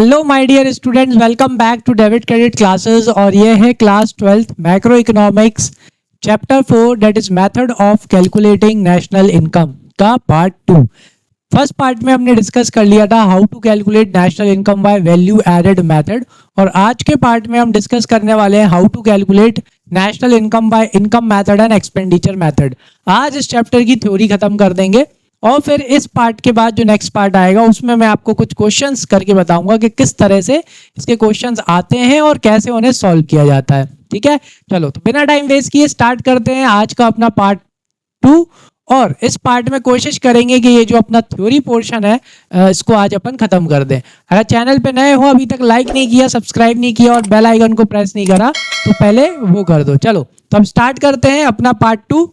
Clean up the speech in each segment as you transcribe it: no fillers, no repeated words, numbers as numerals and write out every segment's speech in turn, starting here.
Hello my dear students, welcome back to debit credit classes. और ये है class 12th macroeconomics chapter 4 that is method of calculating national income का part 2। First part में हमने discuss कर लिया था how to calculate national income by value added method, और आज के पार्ट में हम डिस्कस करने वाले हैं how to calculate national income by income method and expenditure method. आज इस चैप्टर की थ्योरी खत्म कर देंगे और फिर इस पार्ट के बाद जो नेक्स्ट पार्ट आएगा उसमें मैं आपको कुछ क्वेश्चंस करके बताऊंगा कि किस तरह से इसके क्वेश्चंस आते हैं और कैसे उन्हें सॉल्व किया जाता है। ठीक है, चलो तो बिना टाइम वेस्ट किए स्टार्ट करते हैं आज का अपना पार्ट 2। और इस पार्ट में कोशिश करेंगे कि ये जो अपना थ्योरी पोर्शन है इसको आज अपन खत्म कर दें। अगर चैनल पे नए हो, अभी तक लाइक नहीं किया, सब्सक्राइब नहीं किया और बेल आइकन को प्रेस नहीं करा तो पहले वो कर दो। चलो तो हम स्टार्ट करते हैं अपना पार्ट 2।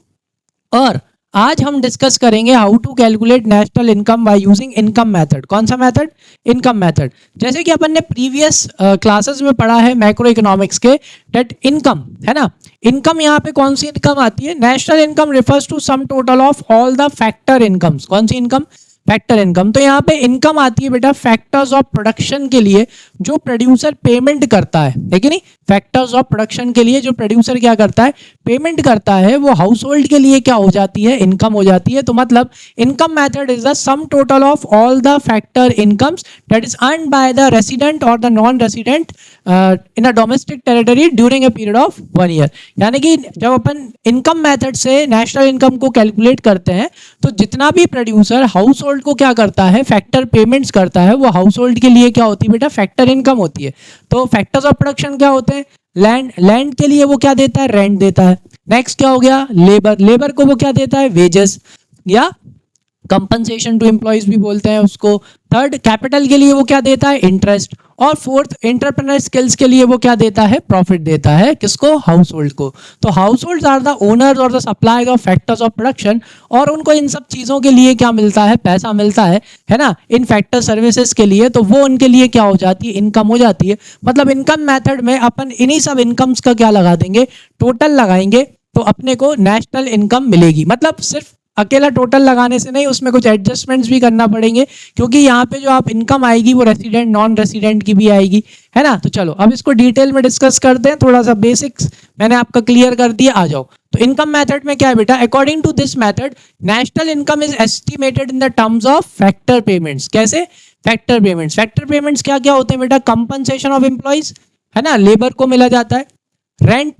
और आज हम डिस्कस करेंगे how to calculate national income by using income method. कौन सा मेथड? Income method. जैसे कि अपन ने प्रीवियस क्लासेस में पढ़ा है मैक्रो इकोनॉमिक्स के डेट इनकम है ना। इनकम यहाँ पे कौन सी इनकम आती है? National income refers to sum total of all the factor incomes. कौन सी इनकम? Factor income. तो यहाँ पे इनकम आती है बेटा फैक्टर्स ऑफ प्रोडक्शन के लिए जो प्रोड्यूसर पेमेंट करता है कि नहीं। फैक्टर्स ऑफ प्रोडक्शन के लिए जो प्रोड्यूसर क्या करता है, पेमेंट करता है, वो हाउस होल्ड के लिए क्या हो जाती है, इनकम हो जाती है। तो मतलब income method is the sum total of all the factor incomes that is earned by the resident और the non resident in a domestic territory during a period of 1 year. यानी कि जब अपन इनकम मेथड से national income को calculate करते हैं तो जितना भी प्रोड्यूसर हाउस होल्ड को क्या करता है, फैक्टर पेमेंट्स करता है, वो हाउस होल्ड के लिए क्या होती है बेटा, फैक्टर इनकम होती है। तो फैक्टर्स ऑफ प्रोडक्शन क्या होते हैं? लैंड के लिए वो क्या देता है, रेंट देता है। नेक्स्ट क्या हो गया, लेबर को वो क्या देता है, वेजेस या कंपनसेशन टू एम्प्लॉइज भी बोलते हैं उसको। थर्ड, कैपिटल के लिए वो क्या देता है, इंटरेस्ट। और फोर्थ, एंटरप्रेन्योर स्किल्स के लिए वो क्या देता है, प्रॉफिट देता है। किसको? हाउस होल्ड को। तो household are the owners और the suppliers of factors of production, और उनको इन सब चीजों के लिए क्या मिलता है, पैसा मिलता है ना, इन फैक्टर सर्विसेज के लिए। तो वो उनके लिए क्या हो जाती है, इनकम हो जाती है। मतलब इनकम मेथड में अपन इन्हीं सब इनकम्स का क्या लगा देंगे, टोटल लगाएंगे, तो अपने को नेशनल इनकम मिलेगी। मतलब सिर्फ अकेला टोटल लगाने से नहीं, उसमें कुछ एडजस्टमेंट्स भी करना पड़ेंगे, क्योंकि यहाँ पे जो आप इनकम आएगी वो रेसिडेंट नॉन रेसिडेंट की भी आएगी, है ना। तो चलो अब इसको डिटेल में डिस्कस करते हैं। थोड़ा सा बेसिक्स मैंने आपका क्लियर कर दिया, आ जाओ। तो इनकम मेथड में क्या है बेटा, according to this method national income is estimated in the terms of factor payments. कैसे? Factor payments. फैक्टर पेमेंट्स क्या क्या होते हैं बेटा? कंपनसेशन ऑफ एम्प्लॉइज, है ना, लेबर को मिला जाता है। रेंट,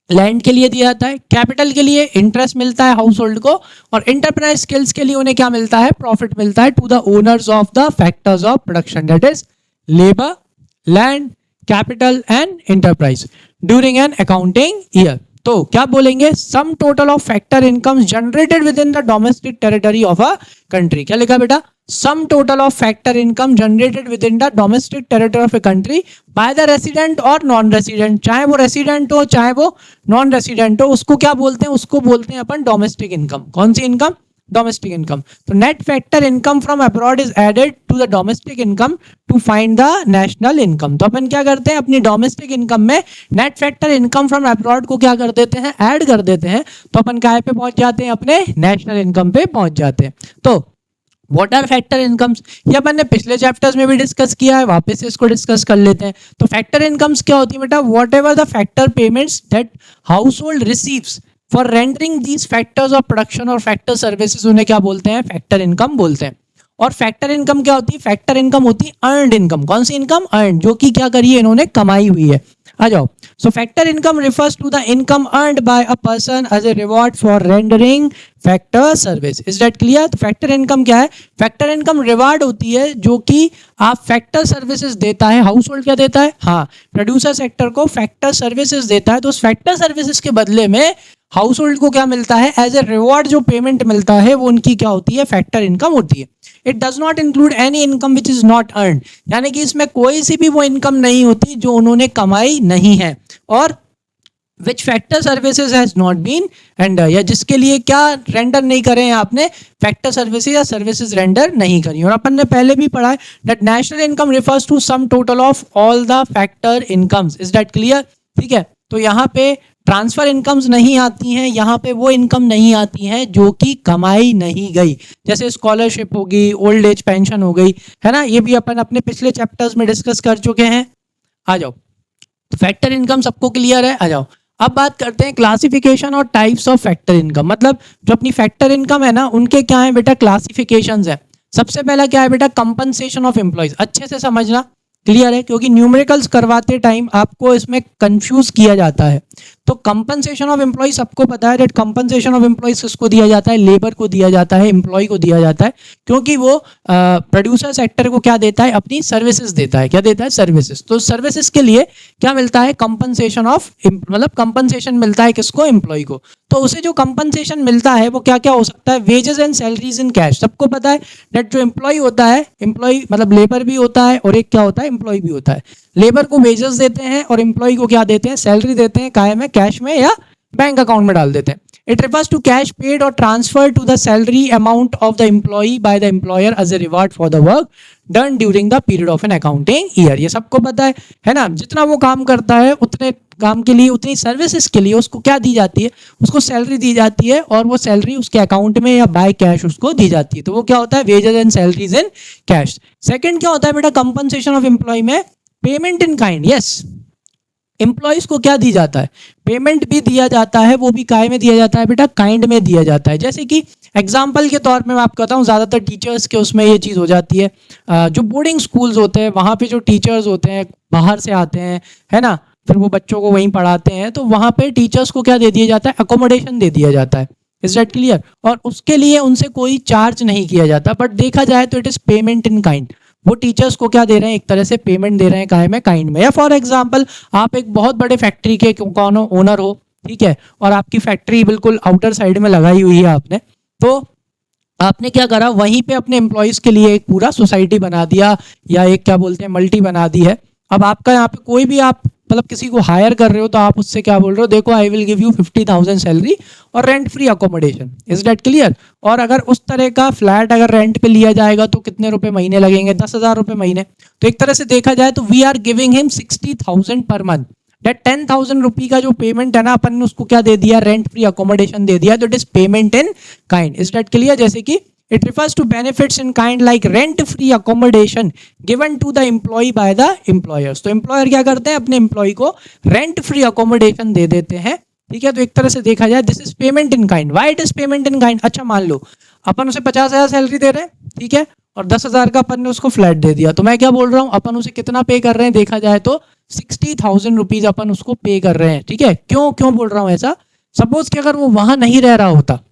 लैंड के लिए दिया जाता है। कैपिटल के लिए इंटरेस्ट मिलता है हाउस होल्ड को। और एंटरप्राइज स्किल्स के लिए उन्हें क्या मिलता है, प्रॉफिट मिलता है to the owners of the factors of production that is labour, land, capital and enterprise during an accounting year. तो क्या बोलेंगे, sum total of factor income generated within the domestic territory of a country. क्या लिखा बेटा? Sum total of factor income generated within the domestic territory of a country by the resident और non resident. चाहे वो resident हो चाहे वो non resident हो, उसको क्या बोलते हैं, उसको बोलते हैं अपन डोमेस्टिक इनकम। कौन सी इनकम? Domestic income. तो net factor income from abroad is added to the domestic income to find the national income. तो अपन क्या करते हैं, अपनी डोमेस्टिक इनकम में net factor income from abroad को क्या कर देते हैं, ऐड कर देते हैं। तो अपन क्या पे पहुंच जाते हैं, अपने नेशनल इनकम पे पहुंच जाते हैं। तो व्हाट आर फैक्टर इनकम्स, ये अपन ने पिछले चैप्टर्स में भी डिस्कस किया है, वापस से इसको डिस्कस कर लेते हैं। तो फैक्टर इनकम्स क्या होती है बेटा? What ever the factor payments that house hold receives for rendering these factors of production और फैक्टर सर्विसेज, उन्हें क्या बोलते हैं, फैक्टर इनकम बोलते हैं। और फैक्टर इनकम क्या होती है? फैक्टर इनकम होती है अर्नड इनकम। कौन सी इनकम? अर्नड, जो कि क्या करी है इन्होंने, कमाई हुई है। आ जाओ। So factor income refers to the income earned by a person as a reward for rendering factor service. Is that clear? तो फैक्टर इनकम क्या है? फैक्टर इनकम रिवार्ड होती है जो कि आप फैक्टर सर्विसेज देता है, हाउस होल्ड क्या देता है, हाँ, प्रोड्यूसर सेक्टर को फैक्टर सर्विसेज देता है। तो उस फैक्टर सर्विसेज के बदले में हाउस होल्ड को क्या मिलता है, एज ए रिवॉर्ड जो पेमेंट मिलता है वो उनकी क्या होती है, फैक्टर इनकम होती है। It does not include any income which is not earn, यानी कि इसमें कोई सी भी वो इनकम नहीं होती जो उन्होंने कमाई नहीं है, और which factor services has not been render, या जिसके लिए क्या रेंडर नहीं करे हैं आपने, फैक्टर सर्विसेज या सर्विसेज रेंडर नहीं करी। और अपन ने पहले भी पढ़ा है that national income refers to sum total of all the factor incomes. Is that clear? ठीक है। तो यहाँ पे ट्रांसफर इनकम्स नहीं आती हैं, यहाँ पे वो इनकम नहीं आती हैं जो कि कमाई नहीं गई, जैसे स्कॉलरशिप हो गई, ओल्ड एज पेंशन हो गई, है ना, ये भी अपन अपने पिछले चैप्टर्स में डिस्कस कर चुके हैं। आ जाओ, फैक्टर इनकम सबको क्लियर है, आ जाओ। अब बात करते हैं क्लासिफिकेशन और टाइप्स ऑफ फैक्टर इनकम, मतलब जो अपनी फैक्टर इनकम है ना, उनके क्या है बेटा, क्लासिफिकेशंस है। सबसे पहला क्या है बेटा, कंपनसेशन ऑफ एम्प्लॉइज, अच्छे से समझना, क्लियर है, क्योंकि न्यूमेरिकल्स करवाते टाइम आपको इसमें कंफ्यूज किया जाता है। तो कंपनसेशन ऑफ एम्प्लॉय सबको पता है दैट कंपनसेशन ऑफ एम्प्लॉयज किसको दिया जाता है, लेबर को दिया जाता है, एम्प्लॉय को दिया जाता है, क्योंकि वो प्रोड्यूसर सेक्टर को क्या देता है, अपनी सर्विसेज देता है, क्या देता है, सर्विसेज। तो सर्विसेज के लिए क्या मिलता है, कंपनसेशन ऑफ, मतलब कंपनसेशन मिलता है किसको, एम्प्लॉय को। तो उसे जो कंपनसेशन मिलता है वो क्या क्या हो सकता है, wages and salaries in cash. सबको पता है दैट जो एम्प्लॉय होता है, एम्प्लॉय मतलब लेबर भी होता है और एक क्या होता है, एम्प्लॉय भी होता है। लेबर को वेजेस देते हैं और एम्प्लॉय को क्या देते हैं, सैलरी देते हैं, काय में, कैश में या बैंक अकाउंट में डाल देते हैं। It refers to cash paid और transfer to the salary amount of the employee by the employer as a reward for the work done during the period of an accounting year. ये सबको पता है ना, जितना वो काम करता है उतने काम के लिए, उतनी सर्विसेज के लिए उसको क्या दी जाती है, उसको सैलरी दी जाती है, और वो सैलरी उसके अकाउंट में या बाय कैश उसको दी जाती है। तो वो क्या होता है, wages and salaries in cash. Second क्या होता है बेटा, कंपनसेशन ऑफ एम्प्लॉय में payment in kind. Yes, employees को क्या दी जाता है, पेमेंट भी दिया जाता है, वो भी काय में दिया जाता है बेटा, काइंड में दिया जाता है। जैसे कि एग्जाम्पल के तौर पे मैं आपको बताऊं, ज़्यादातर टीचर्स के उसमें ये चीज़ हो जाती है, जो बोर्डिंग स्कूल्स होते हैं वहाँ पे जो टीचर्स होते हैं बाहर से आते हैं, है ना, फिर वो बच्चों को वहीं पढ़ाते हैं, तो वहाँ पे टीचर्स को क्या दे दिया जाता है, अकोमोडेशन दे दिया जाता है। Is that clear? और उसके लिए उनसे कोई चार्ज नहीं किया जाता, बट देखा जाए तो it is payment in kind. वो टीचर्स को क्या दे रहे हैं, एक तरह से पेमेंट दे रहे हैं, काय में, काइंड में। या फॉर एग्जांपल आप एक बहुत बड़े फैक्ट्री के कौन हो, ओनर हो, ठीक है, और आपकी फैक्ट्री बिल्कुल आउटर साइड में लगाई हुई है आपने, तो आपने क्या करा, वहीं पे अपने एम्प्लॉयज़ के लिए एक पूरा सोसाइटी बना दिया, या एक क्या बोलते हैं, मल्टी बना दी है। अब आपका यहाँ पे कोई भी आप मतलब किसी को हायर कर रहे हो, तो आप उससे क्या बोल रहे हो, देखो I will give you 50,000 salary और rent free accommodation. Is that clear? और अगर उस तरह का फ्लैट अगर रेंट पे लिया जाएगा तो कितने रुपए महीने लगेंगे, 10,000 रुपए महीने। तो एक तरह से देखा जाए तो we are giving him 60,000 per month. Date 10,000 रुपी का जो पेमेंट है ना, अपन ने उसको क्या दे दिया, रेंट फ्री अकोमोडेशन दे दिया, तो it is payment in kind. Is that clear? जैसे कि it refers to benefits in kind like rent free accommodation given to the employee by the employers। तो employer क्या करते हैं, अपने employee को rent free accommodation दे देते हैं, ठीक है। तो एक तरह से देखा जाए this is payment in kind. Why it is payment in kind? अच्छा मान लो अपन उसे 50,000 सैलरी दे रहे हैं, ठीक है, और 10,000 का अपन ने उसको फ्लैट दे दिया, तो मैं क्या बोल रहा हूँ, अपन उसे कितना पे कर रहे हैं, देखा जाए तो 60,000 रुपीज अपन उसको पे कर रहे हैं, ठीक है। क्यों क्यों बोल रहा हूँ ऐसा? सपोज कि अगर वो वहां नहीं रह रहा होता,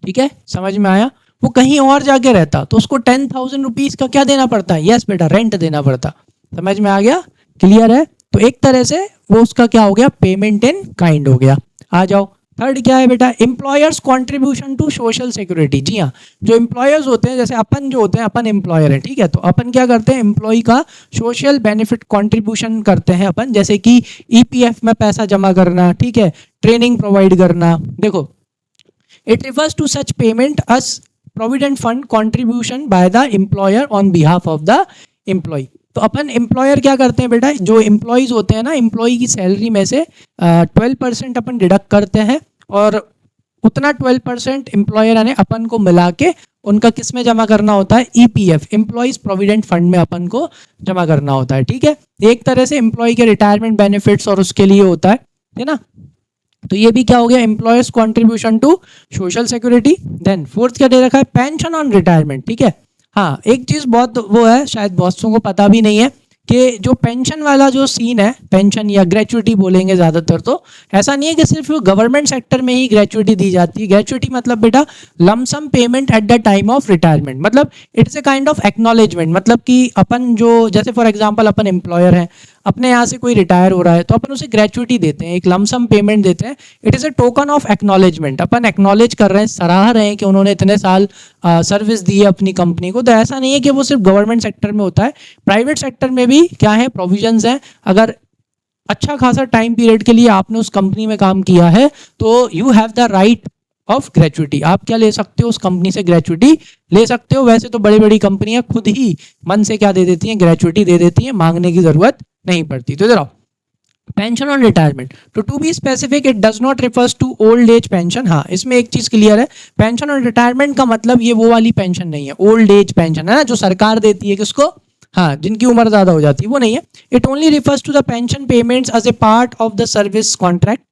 ठीक है, समझ में आया, वो कहीं और जाके रहता, तो उसको 10,000 रुपीज का क्या देना पड़ता है, यस बेटा, रेंट देना पड़ता। समझ में आ गया? क्लियर है? तो एक तरह से वो उसका क्या हो गया, पेमेंट इन काइंड हो गया। आ जाओ, थर्ड क्या है बेटा, employers contribution to social security. जी हाँ, जो एम्प्लॉयर्स होते हैं, जैसे अपन जो होते हैं, अपन एम्प्लॉयर है, ठीक है, तो अपन क्या करते हैं, एम्प्लॉय का सोशल बेनिफिट कॉन्ट्रीब्यूशन करते हैं अपन, जैसे कि ईपीएफ में पैसा जमा करना, ठीक है, ट्रेनिंग प्रोवाइड करना। देखो, it refers to such payment as provident fund contribution by the employer on behalf of the employee. तो अपन एम्प्लॉयर क्या करते हैं बेटा, जो एम्प्लॉयज होते हैं ना, एम्प्लॉय की सैलरी में से 12% अपन डिडक्ट करते हैं, और उतना 12% एम्प्लॉयर यानी अपन को मिला के उनका किस में जमा करना होता है, ईपीएफ, एम्प्लॉयज प्रोविडेंट फंड में अपन को जमा करना होता है, ठीक है। एक तरह से एम्प्लॉय के रिटायरमेंट बेनिफिट्स और उसके लिए होता है ना। तो ये भी क्या हो गया, employers contribution to social security. Then fourth क्या दे रखा है, पेंशन ऑन रिटायरमेंट, ठीक है। हाँ, एक चीज बहुत वो है, शायद बहुतों को पता भी नहीं है, कि जो पेंशन वाला जो सीन है, पेंशन या ग्रेचुइटी बोलेंगे ज़्यादातर, तो ऐसा नहीं है कि सिर्फ गवर्नमेंट सेक्टर में ही ग्रेचुइटी दी जाती है। ग्रेचुइटी मतलब बेटा lump sum payment at the time of retirement, मतलब it's a kind of acknowledgement, मतलब कि अपन जो, जैसे फॉर एग्जांपल अपन एम्प्लॉयर हैं, अपने यहाँ से कोई रिटायर हो रहा है, तो अपन उसे ग्रेचुइटी देते हैं, एक लमसम पेमेंट देते हैं। It is A token of acknowledgement, upon acknowledge कर रहे हैं, सराह रहे हैं कि उन्होंने इतने साल सर्विस दी है अपनी कंपनी को। तो ऐसा नहीं है कि वो सिर्फ गवर्नमेंट सेक्टर में होता है, प्राइवेट सेक्टर में भी क्या है, प्रोविजंस हैं। अगर अच्छा खासा टाइम पीरियड के लिए आपने उस कंपनी में काम किया है, तो you have the right of gratuity. आप क्या ले सकते हो, उस कंपनी से ग्रेचुइटी ले सकते हो। वैसे तो बड़ी बड़ी कंपनियां खुद ही मन से क्या दे देती हैं, ग्रेचुइटी दे देती हैं, मांगने की जरूरत नहीं पड़ती। तो इधर आओ, पेंशन ऑन रिटायरमेंट, तो to be specific it does not refers to old age pension. हाँ, इसमें एक चीज क्लियर है, पेंशन ऑन रिटायरमेंट का मतलब ये वो वाली पेंशन नहीं है, ओल्ड एज पेंशन है ना, जो सरकार देती है किसको, हाँ, जिनकी उम्र ज्यादा हो जाती है, वो नहीं है। It only refers to the pension payments as a part of the service contract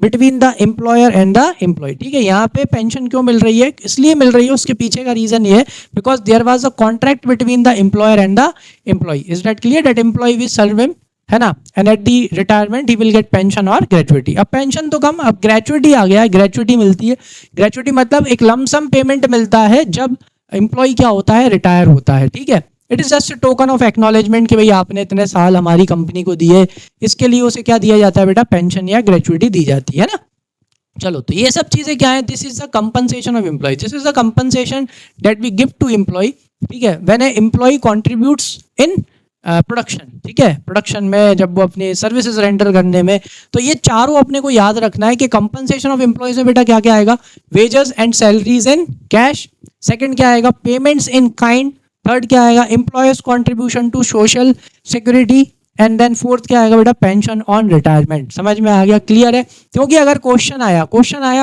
between the employer and the employee. ठीक है, यहाँ पे पेंशन क्यों मिल रही है, इसलिए मिल रही है, उसके पीछे का रीजन ये है because there was a contract between the employer and the employee. Is that clear, that employee will serve him, है ना, and at the retirement he will get pension और ग्रेचुइटी। अब पेंशन तो कम, अब ग्रेचुइटी आ गया है, ग्रेचुइटी मिलती है। ग्रेचुइटी मतलब एक लमसम पेमेंट मिलता है जब एम्प्लॉय क्या होता है, रिटायर होता है। ठीक है, it is just token of acknowledgement कि भाई आपने इतने साल हमारी कंपनी को दिए, इसके लिए उसे क्या दिया जाता है बेटा, पेंशन या ग्रेचुइटी दी जाती है ना। चलो, तो ये सब चीजें क्या है, this is the compensation of employee, this is the compensation that we give to employee. ठीक है, when a employee contributes in production. ठीक है, प्रोडक्शन में जब वो अपनी सर्विसेज रेंडर करने में, तो ये चारों अपने को याद रखना है कि कंपनसेशन ऑफ एम्प्लॉयज में बेटा क्या क्या आएगा, wages and salaries in cash, second क्या आएगा, पेमेंट्स इन काइंड, थर्ड क्या आएगा, employers contribution to social security, and then fourth क्या आएगा बेटा, पेंशन ऑन रिटायरमेंट। समझ में आ गया, क्लियर है। क्योंकि अगर क्वेश्चन आया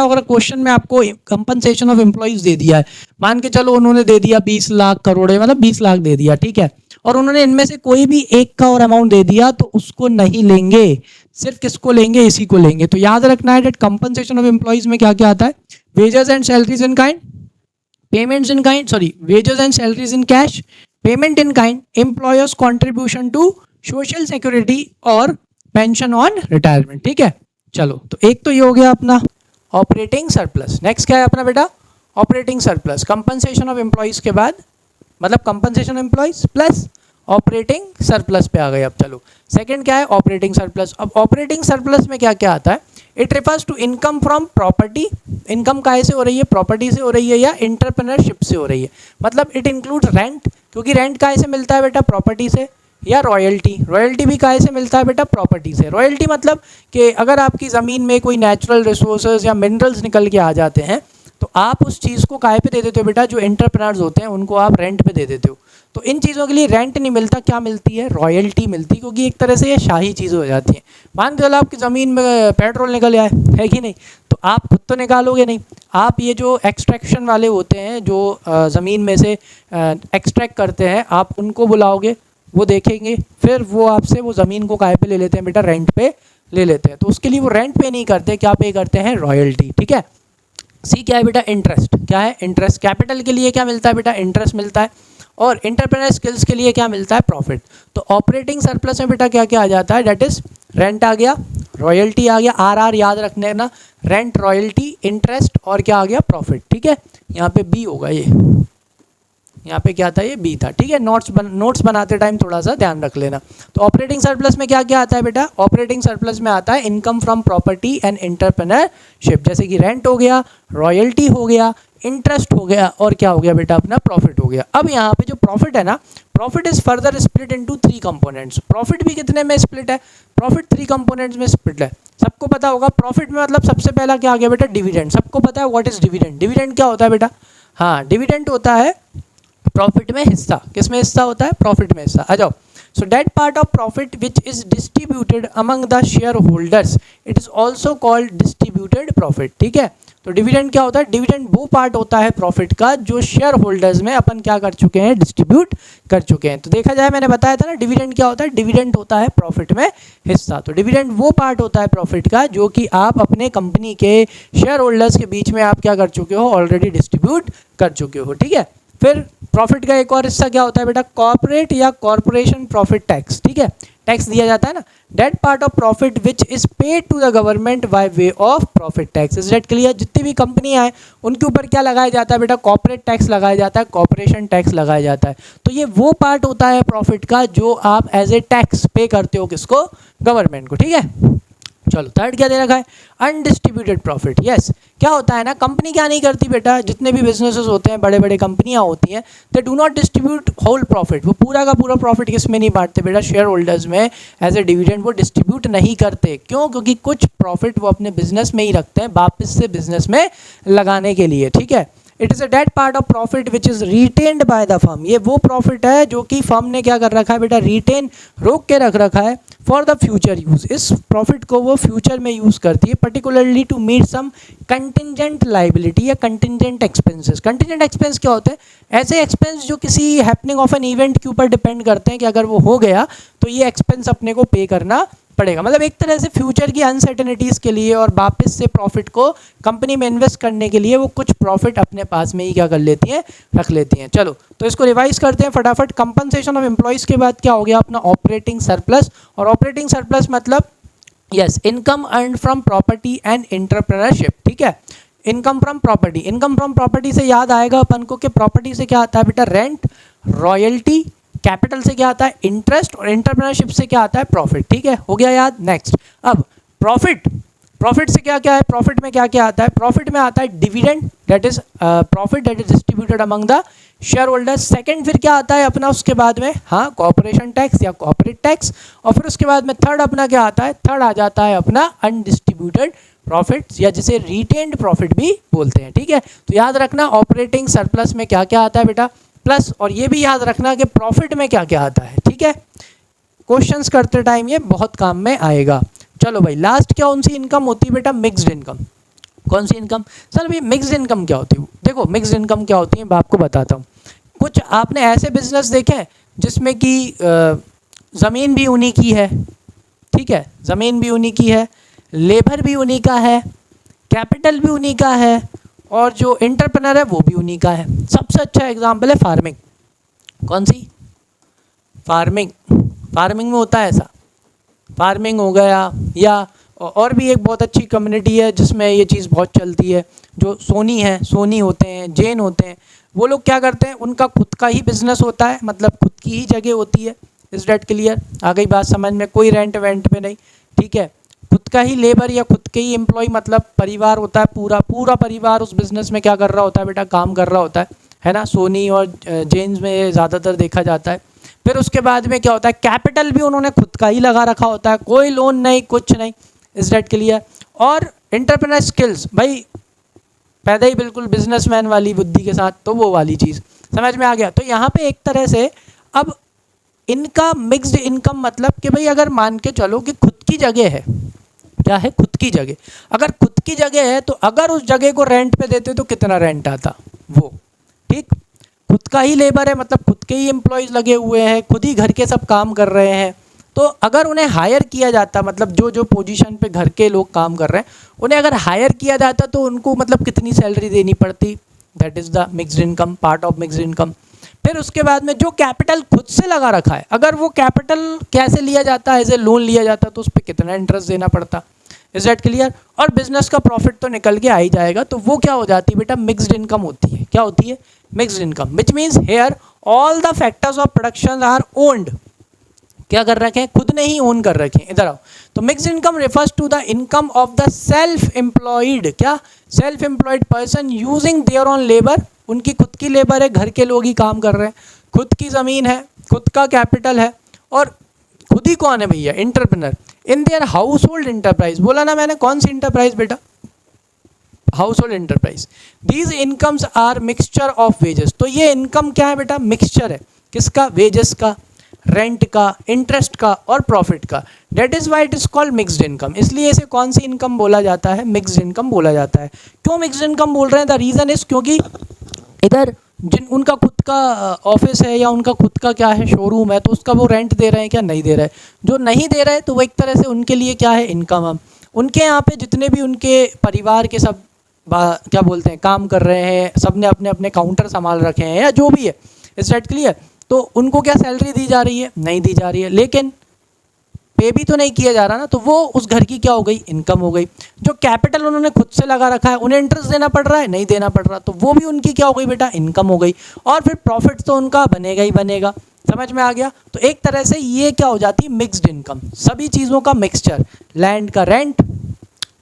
अगर क्वेश्चन में आपको कंपनसेशन ऑफ एम्प्लॉयज दे दिया है, मान के चलो उन्होंने दे दिया 20 लाख करोड़, मतलब 20 लाख दे दिया, ठीक है, और उन्होंने इनमें से कोई भी एक का और अमाउंट दे दिया, तो उसको नहीं लेंगे, सिर्फ किसको लेंगे, इसी को लेंगे। तो याद रखना है दैट कंपनसेशन ऑफ एम्प्लॉयज में क्या क्या आता है, wages and salaries in kind, payments in kind, sorry, wages and salaries in cash, payment in kind, employers contribution to social security और पेंशन ऑन रिटायरमेंट। ठीक है, चलो, तो एक तो ये हो गया अपना ऑपरेटिंग सरप्लस। नेक्स्ट क्या है अपना बेटा, operating surplus, compensation of employees के बाद, मतलब compensation of employees plus operating surplus पे आ गए। अब चलो, सेकंड क्या है, ऑपरेटिंग सरप्लस। अब ऑपरेटिंग सरप्लस में क्या क्या आता है, it refers to income from property, income काहे से हो रही है, प्रॉपर्टी से हो रही है या एंटरप्रेन्योरशिप से हो रही है, मतलब इट इंक्लूड्स रेंट, क्योंकि रेंट काहे से मिलता है बेटा, प्रॉपर्टी से, या रॉयल्टी, रॉयल्टी भी काहे से मिलता है बेटा, प्रॉपर्टी से। रॉयल्टी मतलब कि अगर आपकी ज़मीन में कोई नेचुरल रिसोर्सेज या मिनरल्स निकल के आ जाते हैं, तो आप उस चीज़ को काहे पे दे देते हो बेटा, जो एंटरप्रेन्योर्स होते हैं उनको आप रेंट पे दे देते हो। तो इन चीज़ों के लिए रेंट नहीं मिलता, क्या मिलती है, रॉयल्टी मिलती है, क्योंकि एक तरह से ये शाही चीज़ हो जाती है। मान के चलो आपकी ज़मीन में पेट्रोल निकल आए, है कि नहीं, तो आप खुद तो निकालोगे नहीं, आप ये जो एक्सट्रैक्शन वाले होते हैं, जो ज़मीन में से एक्सट्रैक्ट करते हैं, आप उनको बुलाओगे, वो देखेंगे, फिर वो आपसे वो ज़मीन को काहे पे ले लेते हैं बेटा, रेंट पे ले लेते हैं। तो उसके लिए वो रेंट पे नहीं करते, क्या पे करते हैं, रॉयल्टी। ठीक है, सी क्या है बेटा, इंटरेस्ट, क्या है, इंटरेस्ट। कैपिटल के लिए क्या मिलता है बेटा, इंटरेस्ट मिलता है, और एंटरप्रेन्योर स्किल्स के लिए क्या मिलता है, प्रॉफिट। तो ऑपरेटिंग सरप्लस में बेटा क्या क्या आ जाता है, दैट इज रेंट आ गया, रॉयल्टी आ गया, आर याद रखने ना, रेंट, रॉयल्टी, इंटरेस्ट, और क्या आ गया, प्रॉफिट। ठीक है, यहाँ पे बी होगा, ये यहाँ पे क्या था, ये बी था। ठीक है, नोट्स बनाते टाइम थोड़ा सा ध्यान रख लेना। तो ऑपरेटिंग सरप्लस में क्या क्या आता है बेटा, ऑपरेटिंग सरप्लस में आता है income from property and entrepreneurship, जैसे कि रेंट हो गया, रॉयल्टी हो गया, इंटरेस्ट हो गया, और क्या हो गया बेटा, अपना प्रॉफिट हो गया। अब यहाँ पे जो प्रॉफिट है ना, profit is further split into 3 components. Profit भी कितने में स्प्लिट है, प्रॉफिट 3 कंपोनेंट्स में स्प्लिट है। सबको पता होगा प्रॉफिट में मतलब सबसे पहला क्या आ गया बेटा, डिविडेंड। सबको पता है व्हाट इज डिविडेंड, डिविडेंड क्या होता है बेटा, हाँ, डिविडेंड होता है प्रॉफिट में हिस्सा। किस में हिस्सा होता है, प्रॉफिट में हिस्सा। आ जाओ, so that part of profit which is distributed among the share holders, it is also called distributed profit. ठीक है, तो डिविडेंड क्या होता है, डिविडेंड वो पार्ट होता है प्रॉफिट का जो शेयर होल्डर्स में अपन क्या कर चुके हैं, डिस्ट्रीब्यूट कर चुके हैं। तो देखा जाए, मैंने बताया था ना, डिविडेंड क्या होता है, डिविडेंड होता है प्रॉफिट में हिस्सा। तो डिविडेंड वो पार्ट होता है प्रॉफिट का जो कि आप अपने कंपनी के शेयर होल्डर्स के बीच में आप क्या कर चुके हो, ऑलरेडी डिस्ट्रीब्यूट कर चुके हो। ठीक है, फिर प्रॉफिट का एक और हिस्सा क्या होता है बेटा, कॉर्पोरेट या कॉर्पोरेशन प्रॉफिट टैक्स। ठीक है, टैक्स दिया जाता है ना, that part of profit which is paid to the government by way of profit tax. Is that clear, जितनी भी कंपनियां हैं उनके ऊपर क्या लगाया जाता है बेटा, कॉर्पोरेट टैक्स लगाया जाता है, कॉर्पोरेशन टैक्स लगाया जाता है। तो ये वो पार्ट होता है प्रॉफिट का जो आप एज ए टैक्स पे करते हो, किसको, गवर्नमेंट को। ठीक है, चलो, थर्ड क्या दे रखा है, अनडिस्ट्रीब्यूटेड प्रॉफिट। यस, क्या होता है ना, कंपनी क्या नहीं करती बेटा, जितने भी बिजनेसेस होते हैं, बड़े बड़े कंपनियां होती हैं, they do not distribute whole profit. वो पूरा का पूरा प्रॉफिट किस में नहीं बांटते बेटा, शेयर होल्डर्स में एज ए डिविडेंड वो डिस्ट्रीब्यूट नहीं करते। क्यों, क्योंकि कुछ प्रॉफिट वो अपने बिजनेस में ही रखते हैं वापस से बिजनेस में लगाने के लिए। ठीक है, it is a that part of profit which is retained by the firm. ये वो प्रॉफिट है जो कि फर्म ने क्या कर रखा है बेटा, रिटेन, रोक के रख रखा है फॉर द फ्यूचर यूज़। इस प्रॉफिट को वो फ्यूचर में यूज़ करती है, particularly to meet some contingent liability या कंटिजेंट एक्सपेंसेस। कंटिजेंट एक्सपेंस क्या होते हैं? ऐसे एक्सपेंस जो किसी हैपनिंग ऑफ एन इवेंट के ऊपर डिपेंड करते हैं कि अगर वो हो गया तो ये एक्सपेंस अपने को पे करना पड़ेगा। मतलब एक तरह से फ्यूचर की अनसर्टेनिटीज़ के लिए और वापस से प्रॉफिट को कंपनी में इन्वेस्ट करने के लिए वो कुछ प्रॉफिट अपने पास में ही क्या कर लेती हैं, रख लेती हैं। चलो तो इसको रिवाइज करते हैं फटाफट। कंपनसेशन ऑफ एम्प्लॉयज़ के बाद क्या हो गया अपना ऑपरेटिंग सरप्लस, और ऑपरेटिंग सरप्लस मतलब yes income earn from property and entrepreneurship. ठीक है, income from property. Income from property से याद आएगा अपन को कि प्रॉपर्टी से क्या आता है बेटा, रेंट, रॉयल्टी, कैपिटल से क्या आता है, इंटरेस्ट, और एंटरप्रेन्योरशिप से क्या आता है, प्रॉफिट। ठीक है, हो गया याद। नेक्स्ट, अब प्रॉफिट, प्रॉफिट से क्या क्या है, प्रॉफिट में क्या क्या आता है, प्रॉफिट में आता है dividend, that is profit that is distributed among the share holders. Second फिर क्या आता है अपना उसके बाद में, हाँ, कॉर्पोरेशन टैक्स या कॉर्पोरेट टैक्स। और फिर उसके बाद में थर्ड अपना क्या आता है, थर्ड आ जाता है अपना अनडिस्ट्रीब्यूटेड प्रॉफिट्स या जिसे रिटेन्ड प्रॉफिट भी बोलते हैं। ठीक है, तो याद रखना ऑपरेटिंग सरप्लस में क्या क्या आता है बेटा, प्लस, और ये भी याद रखना कि प्रॉफिट में क्या क्या आता है। ठीक है, क्वेश्चंस करते टाइम ये बहुत काम में आएगा। चलो भाई, लास्ट क्या कौन सी इनकम होती है बेटा, मिक्स्ड इनकम। कौन सी इनकम? चलो भाई, मिक्स्ड इनकम क्या होती है? देखो मिक्स्ड इनकम क्या होती है मैं आपको बताता हूँ। कुछ आपने ऐसे बिजनेस देखे हैं जिसमें कि ज़मीन भी उन्हीं की है, ठीक है, ज़मीन भी उन्हीं की है, लेबर भी उन्हीं का है, कैपिटल भी उन्हीं का है, और जो एंटरप्रेन्योर है वो भी उन्हीं का है। सबसे अच्छा एग्जांपल है फार्मिंग। कौन सी? फार्मिंग। फार्मिंग में होता है ऐसा, फार्मिंग हो गया, या और भी एक बहुत अच्छी कम्युनिटी है जिसमें ये चीज़ बहुत चलती है, जो सोनी है, सोनी होते हैं, जैन होते हैं। वो लोग क्या करते हैं, उनका खुद का ही बिजनेस होता है, मतलब खुद की ही जगह होती है। Is that clear? आ गई बात समझ में? कोई रेंट वेंट में नहीं। ठीक है, खुद का ही लेबर या खुद के ही एम्प्लॉय, मतलब परिवार होता है, पूरा पूरा परिवार उस बिज़नेस में क्या कर रहा होता है बेटा, काम कर रहा होता है ना। सोनी और जेन्स में ज़्यादातर देखा जाता है। फिर उसके बाद में क्या होता है, कैपिटल भी उन्होंने खुद का ही लगा रखा होता है, कोई लोन नहीं, कुछ नहीं। Is that clear? और एंटरप्रेन्योर स्किल्स, भाई पैदा ही बिल्कुल बिजनेसमैन वाली बुद्धि के साथ, तो वो वाली चीज़ समझ में आ गया। तो यहाँ पे एक तरह से अब इनका मिक्स्ड इनकम मतलब कि भाई अगर मान के चलो कि खुद की जगह है, क्या है, खुद की जगह, अगर खुद की जगह है तो अगर उस जगह को रेंट पे देते तो कितना रेंट आता वो, ठीक, खुद का ही लेबर है, मतलब खुद के ही एम्प्लॉयज़ लगे हुए हैं, खुद ही घर के सब काम कर रहे हैं। तो अगर उन्हें हायर किया जाता, मतलब जो जो पोजीशन पे घर के लोग काम कर रहे हैं उन्हें अगर हायर किया जाता तो उनको मतलब कितनी सैलरी देनी पड़ती, that is the mixed income, part of mixed income. फिर उसके बाद में जो कैपिटल खुद से लगा रखा है, अगर वो कैपिटल कैसे लिया जाता है, एज ए लोन लिया जाता तो उस पर कितना इंटरेस्ट देना पड़ता। Is that clear? और बिजनेस का प्रॉफिट तो निकल के आ ही जाएगा, तो वो क्या हो जाती है बेटा, मिक्स्ड इनकम होती है। क्या होती है? Mixed income, which means here all the factors of production are owned. क्या कर रखे हैं, खुद ने ही ओन कर रखे हैं। इधर आओ, तो mixed income refers to the income of the self employed, क्या, self employed person using their own labour, उनकी खुद की लेबर है, घर के लोग ही काम कर रहे हैं, खुद की ज़मीन है, खुद का कैपिटल है, और खुद ही कौन है भैया, entrepreneur in their household enterprise. बोला ना मैंने, कौन सी इंटरप्राइज बेटा, household enterprise. These incomes are mixture of wages. तो ये इनकम क्या है बेटा, मिक्सचर है, किसका, वेजेस का, रेंट का, इंटरेस्ट का और प्रॉफिट का। That is why it is called mixed income. इसलिए इसे कौन सी इनकम बोला जाता है, मिक्स्ड इनकम बोला जाता है। क्यों मिक्स्ड इनकम बोल रहे हैं, द रीज़न इज़ क्योंकि इधर जिन उनका खुद का ऑफिस है या उनका खुद का क्या है, शोरूम है, तो उसका वो रेंट दे रहे हैं क्या, नहीं दे रहे। जो नहीं दे रहे तो वो एक तरह से उनके लिए क्या है, इनकम। हम उनके यहाँ पे जितने भी उनके परिवार के सब क्या बोलते हैं, काम कर रहे हैं, सब ने अपने अपने काउंटर संभाल रखे हैं या जो भी है, इज दैट क्लियर? तो उनको क्या सैलरी दी जा रही है, नहीं दी जा रही है, लेकिन पे भी तो नहीं किया जा रहा ना, तो वो उस घर की क्या हो गई, इनकम हो गई। जो कैपिटल उन्होंने खुद से लगा रखा है, उन्हें इंटरेस्ट देना पड़ रहा है, नहीं देना पड़ रहा, तो वो भी उनकी क्या हो गई बेटा, इनकम हो गई। और फिर प्रॉफिट तो उनका बनेगा ही बनेगा। समझ में आ गया? तो एक तरह से ये क्या हो जाती है, मिक्स्ड इनकम, सभी चीज़ों का मिक्सचर, लैंड का रेंट,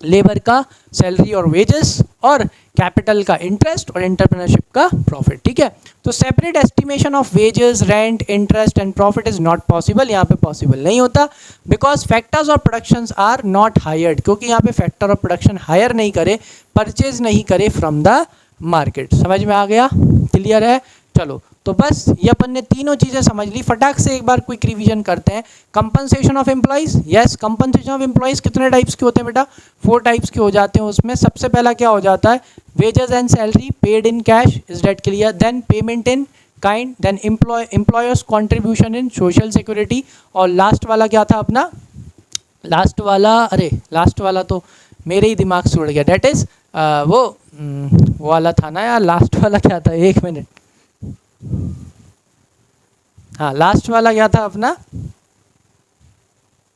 लेबर का सैलरी और वेजेस, और कैपिटल का इंटरेस्ट, और एंटरप्रेन्योरशिप का प्रॉफिट। ठीक है, तो separate estimation of wages, rent, interest and profit is not possible. यहाँ पे पॉसिबल नहीं होता, because factors of production are not hired, क्योंकि यहाँ पे फैक्टर ऑफ प्रोडक्शन हायर नहीं करे, परचेज नहीं करे फ्रॉम द मार्केट। समझ में आ गया? क्लियर है? चलो तो बस ये अपन ने तीनों चीज़ें समझ ली। फटाक से एक बार क्विक रिवीजन करते हैं। Compensation of employees, yes compensation of employees कितने टाइप्स के होते हैं बेटा? 4 टाइप्स के हो जाते हैं। उसमें सबसे पहला क्या हो जाता है? Wages and salary paid in cash, is that clear? Then payment in kind, then employers contribution in social security, और लास्ट वाला क्या था अपना? लास्ट वाला तो मेरे ही दिमाग से उड़ गया। डेट इज वो वाला था ना यार, लास्ट वाला क्या था? एक मिनट, हाँ लास्ट वाला क्या था अपना?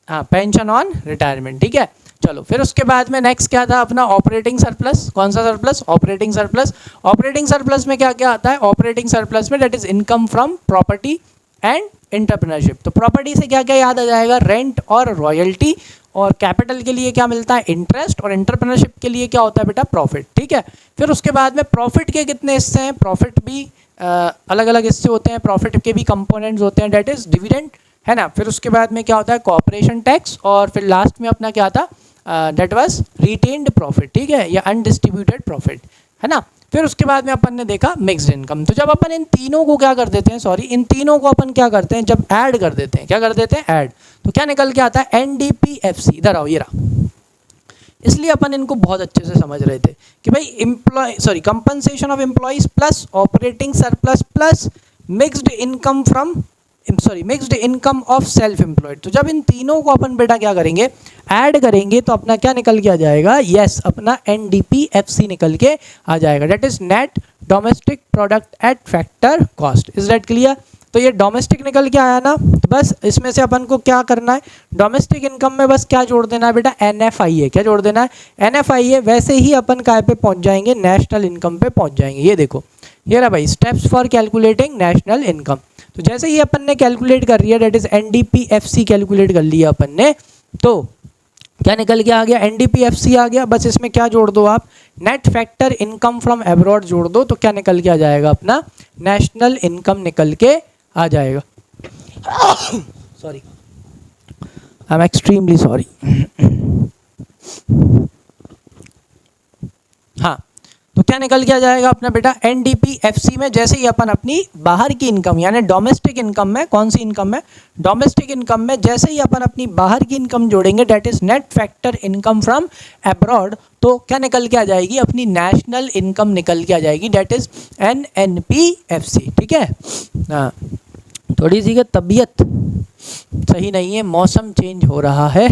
हाँ पेंशन ऑन रिटायरमेंट। ठीक है, चलो फिर उसके बाद में नेक्स्ट क्या था अपना? Operating surplus. कौन सा surplus? Operating surplus. Operating surplus में क्या क्या आता है? ऑपरेटिंग सरप्लस में that is income from property and entrepreneurship. तो प्रॉपर्टी से क्या क्या याद आ जाएगा? रेंट और रॉयल्टी। और कैपिटल के लिए क्या मिलता है? इंटरेस्ट। और एंटरप्रेन्योरशिप के लिए क्या होता है बेटा? प्रॉफिट। ठीक है, फिर उसके बाद में प्रॉफिट के कितने हिस्से हैं? प्रॉफिट भी अलग अलग हिस्से होते हैं, प्रॉफिट के भी कंपोनेंट्स होते हैं, डेट इज डिविडेंड, है ना। फिर उसके बाद में क्या होता है? Corporation tax. और फिर लास्ट में अपना क्या था? That was retained profit. ठीक है, या अनडिस्ट्रीब्यूटेड प्रॉफिट, है ना। फिर उसके बाद में अपन ने देखा मिक्स्ड इनकम। तो जब अपन इन तीनों को क्या कर देते हैं, सॉरी इन तीनों को अपन क्या करते हैं? जब ऐड कर देते हैं, क्या कर देते हैं? ऐड। तो क्या निकल के आता है? एनडीपीएफसी। इधर आओ, ये रहा। इसलिए अपन इनको बहुत अच्छे से समझ रहे थे कि भाई compensation of employees plus operating surplus plus mixed income of self employed. तो जब इन तीनों को अपन बेटा क्या करेंगे? ऐड करेंगे, तो अपना क्या निकल के आ जाएगा? यस अपना एनडीपीएफसी निकल के आ जाएगा, that is net domestic product at factor cost. Is that clear? तो ये डोमेस्टिक निकल के आया ना, तो बस इसमें से अपन को क्या करना है? डोमेस्टिक इनकम में बस क्या जोड़ देना है बेटा? एनएफआईए। क्या जोड़ देना है? एनएफआईए। वैसे ही अपन काय पे पहुंच जाएंगे? नेशनल इनकम पे पहुंच जाएंगे। ये देखो, ये रहा भाई, steps for calculating national income. तो जैसे ही अपन ने कैलकुलेट कर लिया, डेट इज एनडीपीएफसी कैलकुलेट कर लिया अपन ने, तो क्या निकल के आ गया? एनडीपीएफसी आ गया। बस इसमें क्या जोड़ दो आप? Net factor income from abroad जोड़ दो, तो क्या निकल के आ जाएगा? अपना नेशनल इनकम निकल के आ जाएगा। Sorry, I am extremely sorry. हाँ, तो क्या निकल के आ जाएगा अपना बेटा? एनडीपीएफसी में जैसे ही अपन अपनी बाहर की इनकम यानी डोमेस्टिक इनकम में, कौन सी इनकम है? डोमेस्टिक इनकम में जैसे ही अपन अपनी बाहर की इनकम जोड़ेंगे, that is net factor income from abroad, तो क्या निकल के आ जाएगी? अपनी नेशनल इनकम निकल के आ जाएगी, डेट इज एनएनपीएफसी। ठीक है, हाँ थोड़ी सी की तबीयत सही नहीं है, मौसम चेंज हो रहा है।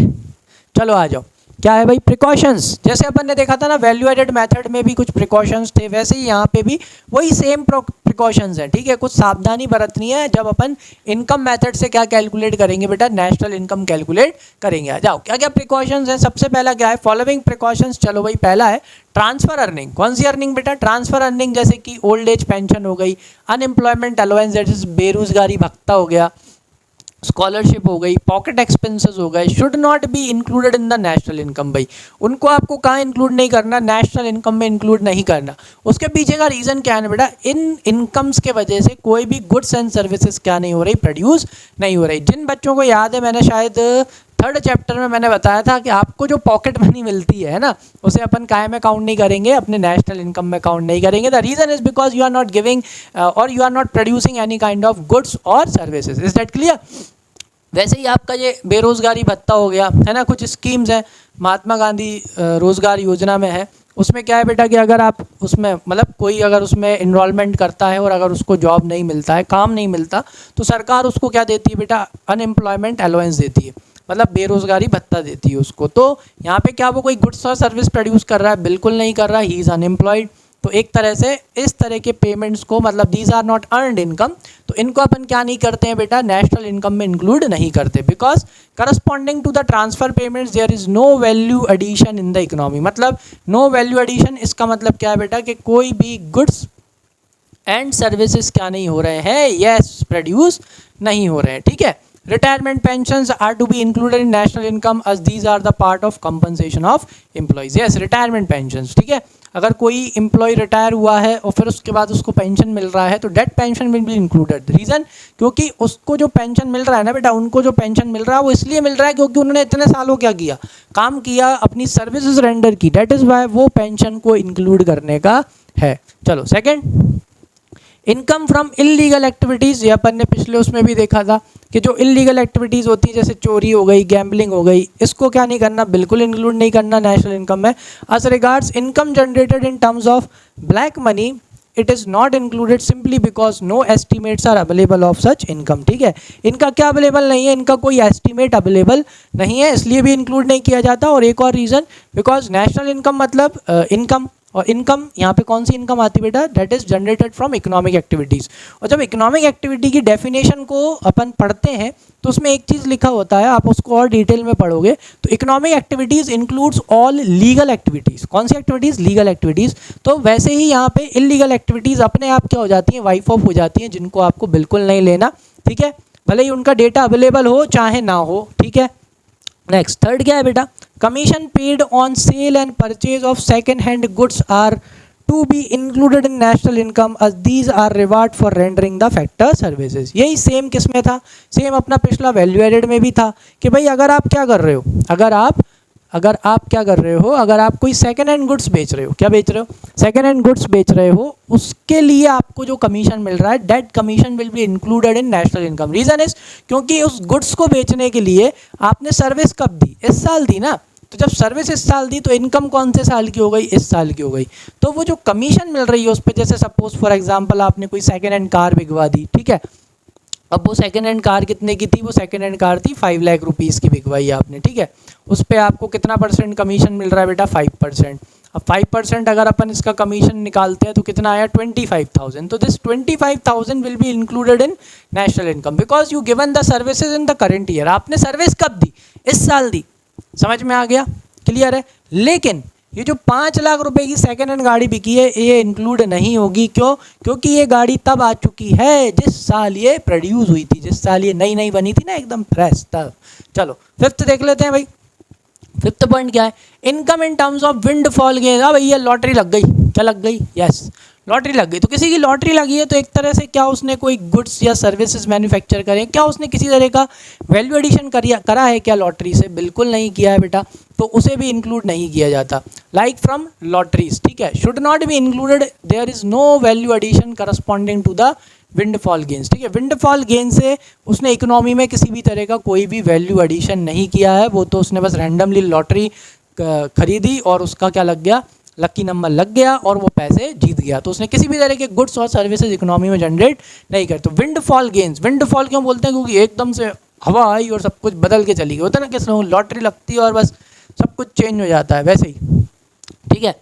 चलो आ जाओ, क्या है भाई? प्रिकॉशंस। जैसे अपन ने देखा था ना वैल्यू एडेड मेथड में भी कुछ प्रिकॉशंस थे, वैसे ही यहाँ पे भी वही सेम प्रिकॉशंस हैं। ठीक है, कुछ सावधानी बरतनी है जब अपन इनकम मेथड से क्या कैलकुलेट करेंगे बेटा? नेशनल इनकम कैलकुलेट करेंगे। आ जाओ, क्या क्या प्रिकॉशंस हैं? सबसे पहला क्या है? Following precautions. चलो भाई, पहला है ट्रांसफर अर्निंग। कौन सी अर्निंग बेटा? ट्रांसफर अर्निंग, जैसे कि ओल्ड एज पेंशन हो गई, अनएम्प्लॉयमेंट अलाउंस दैट इज बेरोजगारी भत्ता हो गया, स्कॉलरशिप हो गई, पॉकेट एक्सपेंसेस हो गए, should not be included in the national income. भाई उनको आपको कहाँ इंक्लूड नहीं करना? नेशनल इनकम में इंक्लूड नहीं करना। उसके पीछे का रीज़न क्या है बेटा? इन इनकम्स के वजह से कोई भी गुड्स एंड सर्विसेज क्या नहीं हो रही? प्रोड्यूस नहीं हो रही। जिन बच्चों को याद है, मैंने शायद 3rd चैप्टर में मैंने बताया था कि आपको जो पॉकेट मनी मिलती है ना, उसे अपन काय में काउंट नहीं करेंगे? अपने नेशनल इनकम में काउंट नहीं करेंगे। The reason is because you are not giving और you are not producing any kind of goods और सर्विसेज। Is that clear? वैसे ही आपका ये बेरोजगारी भत्ता हो गया, है ना, कुछ स्कीम्स हैं महात्मा गांधी रोजगार योजना में है। उसमें क्या है बेटा कि अगर आप उसमें मतलब कोई अगर उसमें इनरोलमेंट करता है और अगर उसको जॉब नहीं मिलता है, काम नहीं मिलता, तो सरकार उसको क्या देती है बेटा? अनएम्प्लॉयमेंट अलाउंस देती है, मतलब बेरोजगारी भत्ता देती है उसको। तो यहाँ पे क्या वो कोई गुड्स और सर्विस प्रोड्यूस कर रहा है? बिल्कुल नहीं कर रहा, ही इज़ अनएम्प्लॉयड। तो एक तरह से इस तरह के पेमेंट्स को, मतलब these are not earned income, तो इनको अपन क्या नहीं करते हैं बेटा? नेशनल इनकम में इंक्लूड नहीं करते, because corresponding to the transfer payments there is no value addition in the economy. मतलब नो वैल्यू एडिशन, इसका मतलब क्या है बेटा? कि कोई भी गुड्स एंड सर्विसेज क्या नहीं हो रहे हैं? यस, प्रोड्यूस नहीं हो रहे हैं। ठीक है, retirement pensions are to be included in national income as these are the part of compensation of employees. Yes, retirement pensions. ठीक है, अगर कोई एम्प्लॉय रिटायर हुआ है और फिर उसके बाद उसको पेंशन मिल रहा है, तो that pension will be included. Reason, क्योंकि उसको जो पेंशन मिल रहा है ना बेटा, उनको जो पेंशन मिल रहा है वो इसलिए मिल रहा है क्योंकि उन्होंने इतने सालों क्या किया? काम किया, अपनी सर्विसेज रेंडर की, डेट इज़ वाई वो पेंशन को इंक्लूड करने का है। चलो second, income from illegal activities, ये अपन ने पिछले उसमें भी देखा था कि जो इलीगल एक्टिविटीज़ होती है जैसे चोरी हो गई, गैम्बलिंग हो गई, इसको क्या नहीं करना, बिल्कुल इंक्लूड नहीं करना नेशनल इनकम में। As regards income generated in terms of black money, it is not included simply because no estimates are available of such income. ठीक है, इनका क्या अवेलेबल नहीं है, इनका कोई एस्टिमेट अवेलेबल नहीं है, इसलिए भी इंक्लूड नहीं किया जाता। और एक और रीज़न, बिकॉज नेशनल इनकम मतलब इनकम, और इनकम यहाँ पे कौन सी इनकम आती बेटा, that is generated from economic activities. और जब इकोनॉमिक एक्टिविटी की डेफिनेशन को अपन पढ़ते हैं तो उसमें एक चीज़ लिखा होता है, आप उसको और डिटेल में पढ़ोगे तो economic activities includes all legal activities. कौन सी एक्टिविटीज़, लीगल एक्टिविटीज़। तो वैसे ही यहाँ पे इलीगल एक्टिविटीज़ अपने आप क्या हो जाती हैं, वाइफ ऑफ हो जाती हैं, जिनको आपको बिल्कुल नहीं लेना। ठीक है, भले ही उनका डेटा अवेलेबल हो चाहे ना हो। ठीक है, नेक्स्ट थर्ड क्या है बेटा, commission paid on sale and purchase of second hand goods are to be included in national income as these are reward for rendering the factor services. यही सेम किस में था, सेम अपना पिछला वैल्यू एडेड में भी था कि भाई अगर आप क्या कर रहे हो, अगर आप क्या कर रहे हो, अगर आप कोई सेकेंड हैंड गुड्स बेच रहे हो, क्या बेच रहे हो, सेकेंड हैंड गुड्स बेच रहे हो, उसके लिए आपको जो कमीशन मिल रहा है that commission will be included in national income. Reason is क्योंकि उस गुड्स को बेचने के लिए आपने सर्विस कब दी, इस साल दी ना, तो जब सर्विस इस साल दी तो इनकम कौन से साल की हो गई, इस साल की हो गई। तो वो जो कमीशन मिल रही है उस पर, जैसे सपोज फॉर एग्जांपल आपने कोई सेकेंड हैंड कार बिकवा दी, ठीक है, अब वो सेकेंड हैंड कार कितने की थी, वो सेकेंड हैंड कार थी 5 लाख रुपीज़ की बिकवाई आपने। ठीक है, उस पर आपको कितना परसेंट कमीशन मिल रहा है बेटा, 5%। अब 5% अगर अपन इसका कमीशन निकालते हैं तो कितना आया, 25,000। तो this 25,000 will be included in national income because you given the services in the current year. आपने सर्विस कब दी, इस साल दी। समझ में आ गया, क्लियर है। लेकिन ये जो 5 लाख रुपए की सेकेंड हैंड गाड़ी बिकी है ये इंक्लूड नहीं होगी, क्यों, क्योंकि ये गाड़ी तब आ चुकी है जिस साल ये प्रोड्यूस हुई थी, जिस साल ये नई नई बनी थी ना, एकदम फ्रेश तब। चलो फिफ्थ देख लेते हैं भाई। फिफ्थ पॉइंट क्या है, income in terms of wind fall gain. हाँ भैया लॉटरी लग गई, क्या लग गई, यस लॉटरी लग गई। तो किसी की लॉटरी लगी है तो एक तरह से क्या उसने कोई गुड्स या सर्विसेज मैन्युफैक्चर करे, क्या उसने किसी तरह का वैल्यू एडिशन करा है क्या लॉटरी से, बिल्कुल नहीं किया है बेटा, तो उसे भी इंक्लूड नहीं किया जाता। लाइक फ्रॉम लॉटरीज, ठीक है, should not be included, there is no value addition corresponding to the windfall gains. ठीक है, विंडफॉल गेन से उसने इकोनॉमी में किसी भी तरह का कोई भी वैल्यू एडिशन नहीं किया है, वो तो उसने बस रैंडमली लॉटरी खरीदी और उसका क्या लग गया, लकी नंबर लग गया और वो पैसे जीत गया, तो उसने किसी भी तरह के गुड्स और सर्विसेज इकोनॉमी में जनरेट नहीं करे। तो विंडफॉल गेन्स, विंडफॉल क्यों बोलते हैं, क्योंकि एकदम से हवा आई और सब कुछ बदल के चली गई, होता है ना, किस लॉटरी लगती है और बस सब कुछ चेंज हो जाता है, वैसे ही। ठीक है,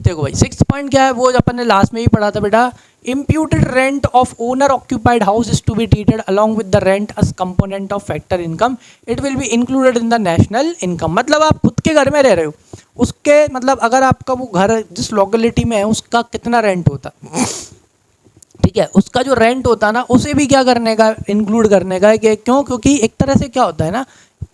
देखो भाई सिक्स्थ पॉइंट क्या है, वो अपन ने लास्ट में ही पढ़ा था बेटा, imputed rent of owner occupied house is to be treated along with the rent as component of factor income, it will be included in the national income। मतलब आप खुद के घर में रह रहे हो, उसके मतलब अगर आपका वो घर जिस लोकेलिटी में है उसका कितना रेंट होता, ठीक है, उसका जो रेंट होता है ना उसे भी क्या करने का, इंक्लूड करने का है कि क्यों, क्योंकि एक तरह से क्या होता है ना,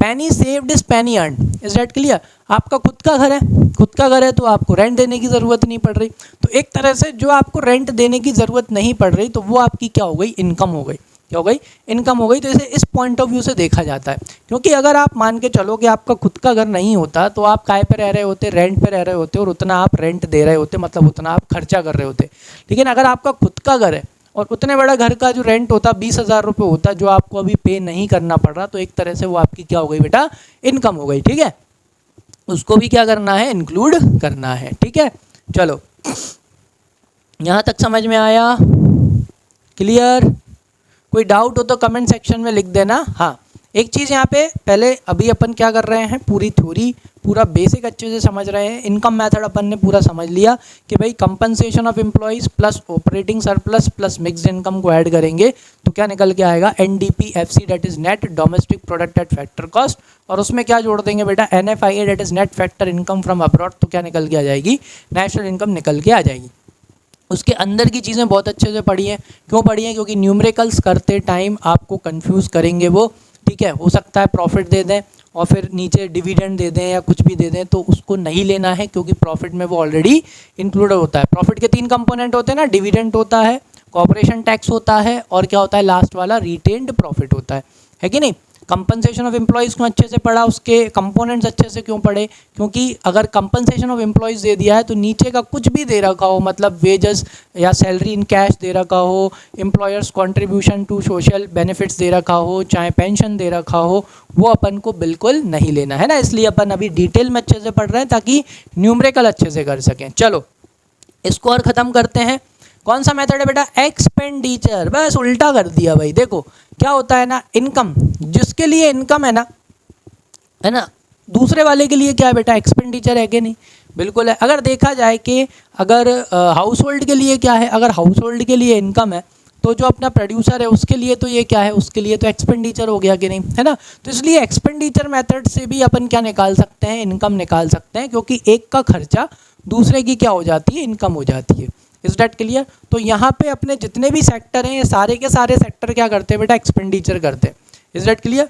पैनी सेव्ड इज पैनी अर्न। Is that clear. आपका खुद का घर है, खुद का घर है तो आपको रेंट देने की ज़रूरत नहीं पड़ रही, तो एक तरह से जो आपको रेंट देने की ज़रूरत नहीं पड़ रही तो वो आपकी क्या हो गई, इनकम हो गई, क्या हो गई, इनकम हो गई। तो इसे इस पॉइंट ऑफ व्यू से देखा जाता है, क्योंकि अगर आप मान के चलो कि आपका खुद का घर नहीं होता तो आप काय पे रह रहे होते, रेंट पे रह रहे होते और उतना आप रेंट दे रहे होते, मतलब उतना आप खर्चा कर रहे होते। लेकिन अगर आपका खुद का घर है और उतने बड़ा घर का जो रेंट होता 20,000 रुपये होता, जो आपको अभी पे नहीं करना पड़ रहा, तो एक तरह से वो आपकी क्या हो गई बेटा, इनकम हो गई। ठीक है, उसको भी क्या करना है, इंक्लूड करना है। ठीक है, चलो यहाँ तक समझ में आया, क्लियर। कोई डाउट हो तो कमेंट सेक्शन में लिख देना। हाँ, एक चीज़ यहाँ पे पहले अभी अपन क्या कर रहे हैं, पूरी थ्योरी पूरा बेसिक अच्छे से समझ रहे हैं। इनकम मेथड अपन ने पूरा समझ लिया कि भाई compensation of employees plus operating surplus plus mixed income को ऐड करेंगे तो क्या निकल के आएगा, NDPFC that is net domestic product at factor cost, और उसमें क्या जोड़ देंगे बेटा, NFIA that is net factor income from abroad, तो क्या निकल के आ जाएगी, नेशनल इनकम निकल के आ जाएगी। उसके अंदर की चीज़ें बहुत अच्छे से पढ़ी हैं, क्यों पढ़ी हैं, क्योंकि न्यूमेरिकल्स करते टाइम आपको कंफ्यूज करेंगे वो। ठीक है, हो सकता है प्रॉफिट दे दें और फिर नीचे डिविडेंड दे दें या कुछ भी दे दें, तो उसको नहीं लेना है, क्योंकि प्रॉफिट में वो ऑलरेडी इंक्लूड होता है। प्रॉफिट के 3 कंपोनेंट होते हैं ना, डिविडेंड होता है, कॉर्पोरेशन टैक्स होता है और क्या होता है लास्ट वाला, रिटेन्ड प्रॉफिट होता है कि नहीं। कंपनसेशन ऑफ एम्प्लॉयज़ क्यों अच्छे से पढ़ा, उसके कंपोनेंट्स अच्छे से क्यों पढ़े, क्योंकि अगर कंपनसेशन ऑफ एम्प्लॉयज़ दे दिया है तो नीचे का कुछ भी दे रखा हो, मतलब वेजेस या सैलरी इन कैश दे रखा हो, employers contribution to social benefits दे रखा हो, चाहे पेंशन दे रखा हो, वो अपन को बिल्कुल नहीं लेना है ना। इसलिए अपन अभी डिटेल में अच्छे से पढ़ रहे हैं ताकि न्यूमेरिकल अच्छे से कर सकें। चलो इसको और ख़त्म करते हैं। कौन सा मेथड है बेटा, एक्सपेंडिचर, बस उल्टा कर दिया भाई। देखो क्या होता है ना, इनकम, जिसके लिए इनकम है ना, दूसरे वाले के लिए क्या है बेटा, एक्सपेंडिचर है कि नहीं, बिल्कुल है। अगर देखा जाए कि अगर हाउस होल्ड के लिए क्या है, अगर हाउस होल्ड के लिए इनकम है तो जो अपना प्रोड्यूसर है उसके लिए तो ये क्या है, उसके लिए तो एक्सपेंडिचर हो गया कि नहीं, है ना। तो इसलिए एक्सपेंडिचर मेथड से भी अपन क्या निकाल सकते हैं, इनकम निकाल सकते हैं, क्योंकि एक का खर्चा दूसरे की क्या हो जाती है, इनकम हो जाती है। Is that clear. तो यहाँ पे अपने जितने भी सेक्टर हैं, ये सारे के सारे सेक्टर क्या करते हैं बेटा, एक्सपेंडिचर करते हैं। Is that clear.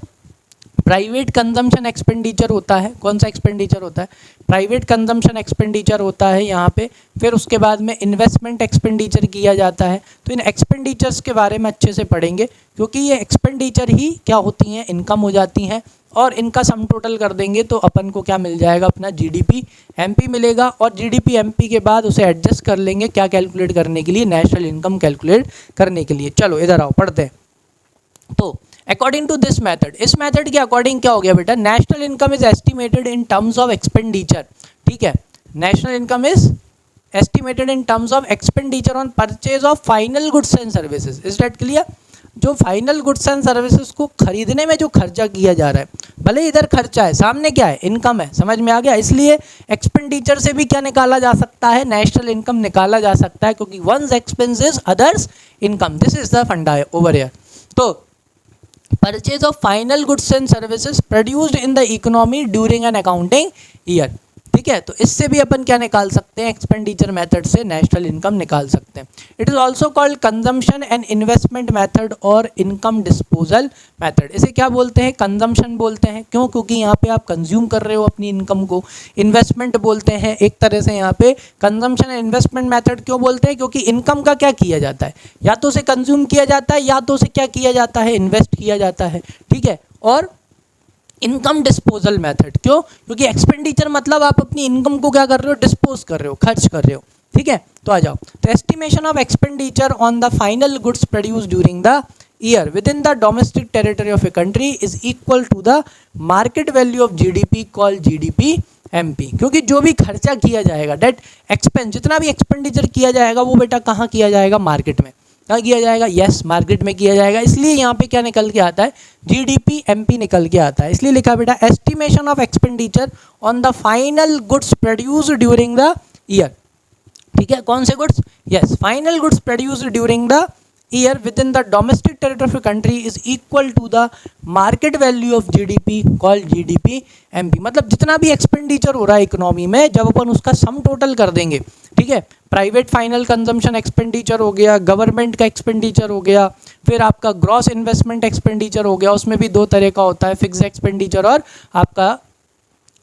Private consumption expenditure होता है, कौन सा एक्सपेंडिचर होता है, प्राइवेट कंजम्पशन एक्सपेंडिचर होता है यहाँ पे। फिर उसके बाद में इन्वेस्टमेंट एक्सपेंडिचर किया जाता है। तो इन एक्सपेंडिचर्स के बारे में अच्छे से पढ़ेंगे, क्योंकि ये एक्सपेंडिचर ही क्या होती हैं, इनकम हो जाती हैं। और इनका सम टोटल कर देंगे तो अपन को क्या मिल जाएगा, अपना जीडीपी एमपी मिलेगा। और जीडीपी एमपी के बाद उसे एडजस्ट कर लेंगे क्या कैलकुलेट करने के लिए, नेशनल इनकम कैलकुलेट करने के लिए। चलो इधर आओ पढ़ते हैं। तो अकॉर्डिंग टू दिस मेथड, इस मेथड के अकॉर्डिंग क्या हो गया बेटा, national income is estimated in terms of expenditure. ठीक है, national income is estimated in terms of expenditure on purchase of final goods and services. Is that clear. जो final goods and services को खरीदने में जो खर्चा किया जा रहा है, भले इधर खर्चा है, सामने क्या है, इनकम है, समझ में आ गया। इसलिए एक्सपेंडिचर से भी क्या निकाला जा सकता है, नेशनल इनकम निकाला जा सकता है, क्योंकि once expenses others income, this is the funda over here. तो purchase of final goods and services produced in the economy during an accounting year. ठीक है, तो इससे भी अपन क्या निकाल सकते हैं, एक्सपेंडिचर मेथड से नेशनल इनकम निकाल सकते हैं। It is also called consumption and investment method और इनकम डिस्पोजल मेथड। इसे क्या बोलते हैं, कंजम्पशन बोलते हैं। क्यों, क्योंकि यहाँ पे आप कंज्यूम कर रहे हो अपनी इनकम को। इन्वेस्टमेंट बोलते हैं एक तरह से यहाँ पे। कंजम्पशन एंड इन्वेस्टमेंट मेथड क्यों बोलते हैं, क्योंकि इनकम का क्या किया जाता है, या तो उसे कंज्यूम किया जाता है या तो उसे क्या किया जाता है, इन्वेस्ट किया जाता है। ठीक है, और इनकम डिस्पोजल मेथड क्यों, क्योंकि एक्सपेंडिचर मतलब आप अपनी इनकम को क्या कर रहे हो, डिस्पोज कर रहे हो, खर्च कर रहे हो। ठीक है, तो आ जाओ। तो estimation of expenditure on the final goods produce during the year within the domestic territory of a country is equal to the market value of GDP called GDP MP. क्योंकि जो भी खर्चा किया जाएगा, डेट एक्सपेंस, जितना भी expenditure किया जाएगा वो बेटा कहाँ किया जाएगा, मार्केट में। कहाँ किया जाएगा, यस मार्केट में किया जाएगा। इसलिए यहाँ पे क्या निकल के आता है, जीडीपी एमपी निकल के आता है। इसलिए लिखा बेटा estimation of expenditure on the final goods produced during the year. ठीक है, कौन से goods, yes final goods produced during the year within the domestic territory of country is equal to the market value of GDP called GDP MP. मतलब जितना भी expenditure हो रहा है इकोनॉमी में, जब अपन उसका सम टोटल कर देंगे, ठीक है, प्राइवेट फाइनल कंजम्पशन एक्सपेंडिचर हो गया, गवर्नमेंट का एक्सपेंडिचर हो गया, फिर आपका ग्रॉस इन्वेस्टमेंट एक्सपेंडिचर हो गया, उसमें भी दो तरह का होता है, फिक्स्ड एक्सपेंडिचर और आपका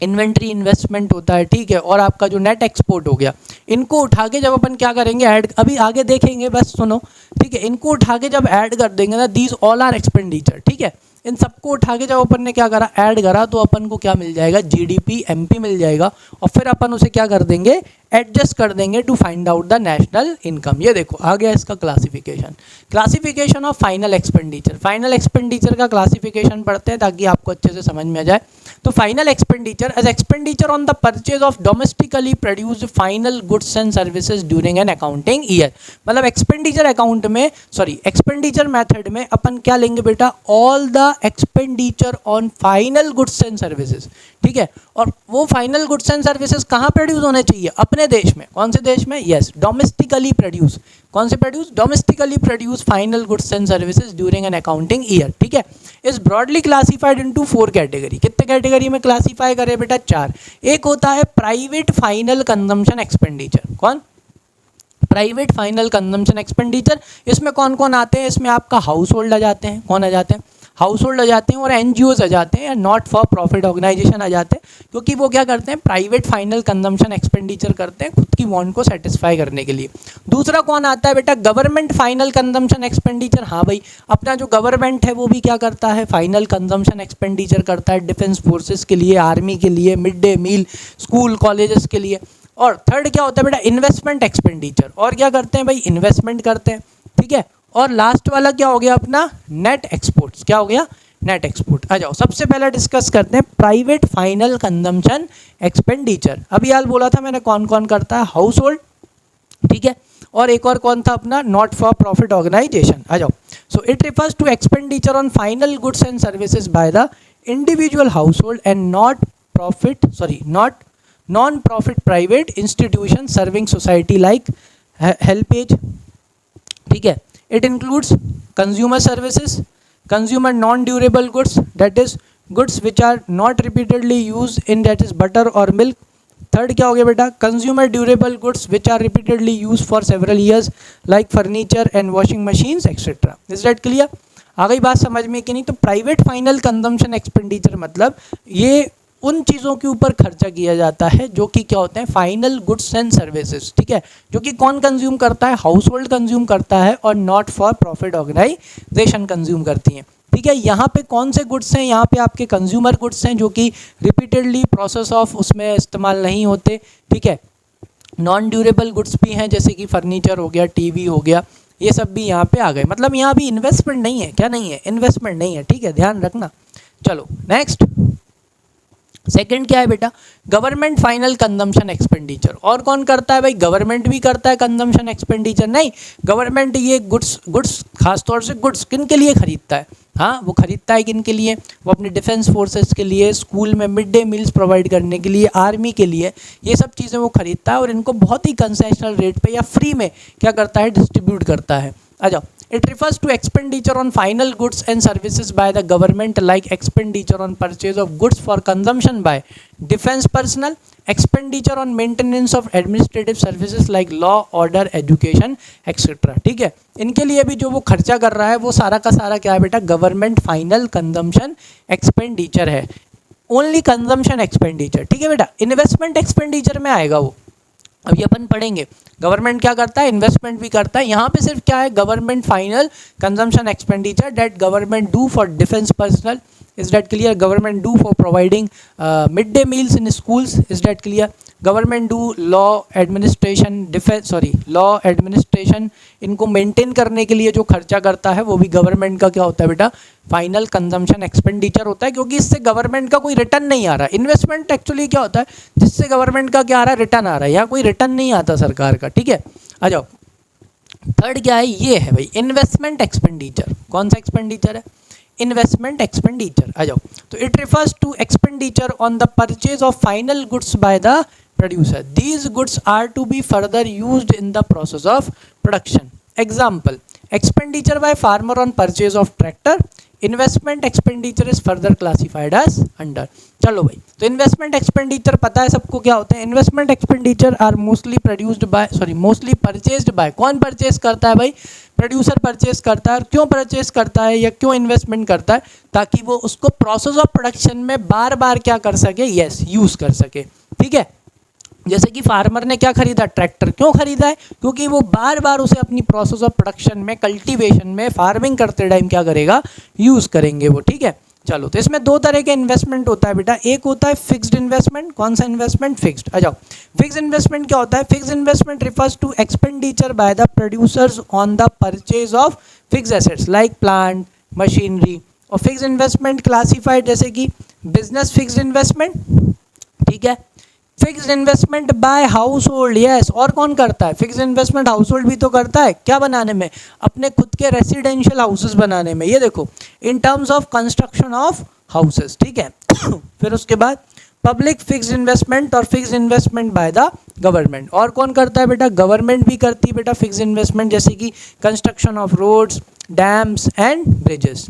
इन्वेंट्री इन्वेस्टमेंट होता है। ठीक है, और आपका जो नेट एक्सपोर्ट हो गया, इनको उठा के जब अपन क्या करेंगे, ऐड, अभी आगे देखेंगे, बस सुनो। ठीक है, इनको उठा के जब ऐड कर देंगे ना, दीज ऑल आर एक्सपेंडिचर। ठीक है, इन सबको उठा के जब अपन ने क्या करा, ऐड करा, तो अपन को क्या मिल जाएगा, जीडीपी एमपी मिल जाएगा। और फिर अपन उसे क्या कर देंगे, एडजस्ट कर देंगे to find out the national income. ये देखो आ गया इसका classification. Classification of final expenditure, final expenditure का क्लासिफिकेशन पढ़ते हैं ताकि आपको अच्छे से समझ में आ जाए। तो final expenditure as expenditure on the purchase of domestically produced final goods and services during an accounting year. मतलब एक्सपेंडिचर अकाउंट में, सॉरी एक्सपेंडिचर मेथड में अपन क्या लेंगे बेटा, all the expenditure on final goods and services. ठीक है, और वो फाइनल गुड्स एंड सर्विसेज कहाँ प्रोड्यूस होने चाहिए, अपने देश में। कौन से देश में, यस डोमेस्टिकली प्रोड्यूस। कौन से produce, domestically produce final goods and services during an accounting year. ठीक है, is broadly classified into 4 category. कितने कैटेगरी में क्लासीफाई करे बेटा, 4। एक होता है प्राइवेट फाइनल कंजम्पशन एक्सपेंडिचर। कौन, प्राइवेट फाइनल कंजम्पशन एक्सपेंडिचर। इसमें कौन कौन आते हैं, इसमें आपका हाउस होल्ड आ जाते हैं। कौन आ जाते हैं, हाउस होल्ड आ जाते हैं और एनजीओज आ जाते हैं या नॉट फॉर प्रॉफिट ऑर्गेनाइजेशन आ जाते हैं, क्योंकि वो क्या करते हैं, प्राइवेट फाइनल कंजम्पशन एक्सपेंडिचर करते हैं खुद की वांट को सेटिस्फाई करने के लिए। दूसरा कौन आता है बेटा, गवर्नमेंट फाइनल कंजम्पशन एक्सपेंडिचर। हाँ भाई, अपना जो गवर्नमेंट है वो भी क्या करता है, फाइनल कंजम्पशन एक्सपेंडिचर करता है डिफेंस फोर्सेस के लिए, आर्मी के लिए, mid day meal, school colleges के लिए। और थर्ड क्या होता है बेटा, इन्वेस्टमेंट एक्सपेंडिचर, और क्या करते हैं भाई, इन्वेस्टमेंट करते हैं, ठीक है। और लास्ट वाला क्या हो गया अपना, नेट एक्सपोर्ट्स। क्या हो गया, नेट एक्सपोर्ट। आ जाओ, सबसे पहले डिस्कस करते हैं प्राइवेट फाइनल कंजम्पशन एक्सपेंडिचर। अभी यार बोला था मैंने कौन कौन करता है, हाउस होल्ड, ठीक है, और एक और कौन था अपना, नॉट फॉर प्रॉफिट ऑर्गेनाइजेशन। आ जाओ, so it refers to expenditure on final goods and services by the individual household and not non profit private institution serving society like HelpAge, ठीक है। It includes consumer services, consumer non-durable goods, that is goods which are not repeatedly used in, that is butter or milk. Third क्या हो गया बेटा, consumer durable goods which are repeatedly use for several years like furniture and washing machines etcetera. Is that clear? आ गई बात समझ में कि नहीं? तो प्राइवेट फाइनल कंजम्पशन एक्सपेंडिचर मतलब ये उन चीज़ों के ऊपर खर्चा किया जाता है जो कि क्या होते हैं, फाइनल गुड्स एंड सर्विसेज, ठीक है, जो कि कौन कंज्यूम करता है, हाउस होल्ड कंज्यूम करता है और not for profit organisation consume करती हैं, ठीक है। यहाँ पे कौन से गुड्स हैं, यहाँ पे आपके कंज्यूमर गुड्स हैं जो कि रिपीटेडली प्रोसेस ऑफ उसमें इस्तेमाल नहीं होते, ठीक है। नॉन ड्यूरेबल गुड्स भी हैं जैसे कि फर्नीचर हो गया, टीवी हो गया, ये सब भी यहाँ पे आ गए। मतलब यहाँ भी इन्वेस्टमेंट नहीं है, क्या नहीं है, इन्वेस्टमेंट नहीं है, ठीक है, ध्यान रखना। चलो नेक्स्ट, सेकंड क्या है बेटा, गवर्नमेंट फाइनल कंजम्पशन एक्सपेंडिचर। और कौन करता है भाई, गवर्नमेंट भी करता है कंजम्पशन एक्सपेंडिचर? नहीं, गवर्नमेंट ये गुड्स खासतौर से गुड्स किन के लिए खरीदता है, हाँ वो खरीदता है किन के लिए, वो अपने डिफेंस फोर्सेस के लिए, स्कूल में मिड डे मील्स प्रोवाइड करने के लिए, आर्मी के लिए, ये सब चीज़ें वो खरीदता है और इनको बहुत ही कंसेशनल रेट पे या फ्री में क्या करता है, डिस्ट्रीब्यूट करता है। आ जाओ, it refers to expenditure on final goods and services by the government like expenditure on purchase of goods for consumption by defense personnel, expenditure on maintenance of administrative services like law, order, education, etc. ठीक है, इनके लिए भी जो वो खर्चा कर रहा है वो सारा का सारा क्या है बेटा, गवर्नमेंट फाइनल कंजम्पशन एक्सपेंडिचर है, ओनली कंजम्पशन एक्सपेंडिचर, ठीक है बेटा। इन्वेस्टमेंट एक्सपेंडिचर में आएगा वो, अभी अपन पढ़ेंगे। गवर्नमेंट क्या करता है, इन्वेस्टमेंट भी करता है। यहाँ पे सिर्फ क्या है, government final consumption expenditure that government do for defence personnel, is that clear? Government do for providing mid day meals in schools, is that clear? Government do law administration, इनको मेंटेन करने के लिए जो खर्चा करता है वो भी गवर्नमेंट का क्या होता है बेटा, फाइनल कंजम्पशन एक्सपेंडिचर होता है, क्योंकि इससे गवर्नमेंट का कोई रिटर्न नहीं आ रहा। इन्वेस्टमेंट एक्चुअली क्या होता है, जिससे गवर्नमेंट का क्या आ रहा है, रिटर्न आ रहा है, यहाँ कोई रिटर्न नहीं आता सरकार का, ठीक है। आ जाओ, थर्ड क्या है, ये है भाई इन्वेस्टमेंट एक्सपेंडिचर। कौन सा एक्सपेंडिचर है, इन्वेस्टमेंट एक्सपेंडिचर। आ जाओ, तो it refers to expenditure on the purchase of final goods by the producer. These goods are to be further used in the process of production. Example, expenditure by farmer on purchase of tractor. Investment expenditure is further classified as under. चलो भाई, तो investment expenditure पता है सबको क्या होते हैं। Investment expenditure are mostly purchased by, कौन परचेज करता है भाई, प्रोड्यूसर परचेज करता है। और क्यों परचेज करता है या क्यों इन्वेस्टमेंट करता है, ताकि वो उसको प्रोसेस ऑफ प्रोडक्शन में बार बार क्या कर सके, यस यूज़ कर सके, ठीक है। जैसे कि फार्मर ने क्या खरीदा, ट्रैक्टर, क्यों खरीदा है, क्योंकि वो बार बार उसे अपनी प्रोसेस ऑफ प्रोडक्शन में, कल्टीवेशन में, फार्मिंग करते टाइम क्या करेगा, यूज़ करेंगे वो, ठीक है। चलो, तो इसमें दो तरह के इन्वेस्टमेंट होता है बेटा, एक होता है फिक्स्ड इन्वेस्टमेंट। कौन सा इन्वेस्टमेंट, फिक्स्ड। आ जाओ, फिक्स्ड इन्वेस्टमेंट क्या होता है, fixed investment refers to expenditure by the producers on the purchase of fixed assets like plant, machinery. और फिक्स्ड इन्वेस्टमेंट क्लासिफाइड जैसे कि बिजनेस फिक्स्ड इन्वेस्टमेंट, ठीक है। Fixed investment by household, yes, और कौन करता है, फिक्स्ड इन्वेस्टमेंट हाउस होल्ड भी तो करता है, क्या बनाने में, अपने खुद के रेसिडेंशियल हाउसेस बनाने में, ये देखो, इन terms of construction of houses, ठीक है। फिर उसके बाद पब्लिक फिक्स्ड इन्वेस्टमेंट और fixed investment bye the government. और कौन करता है बेटा, गवर्नमेंट भी करती है बेटा फिक्स्ड इन्वेस्टमेंट, जैसे कि construction of roads, dams and bridges.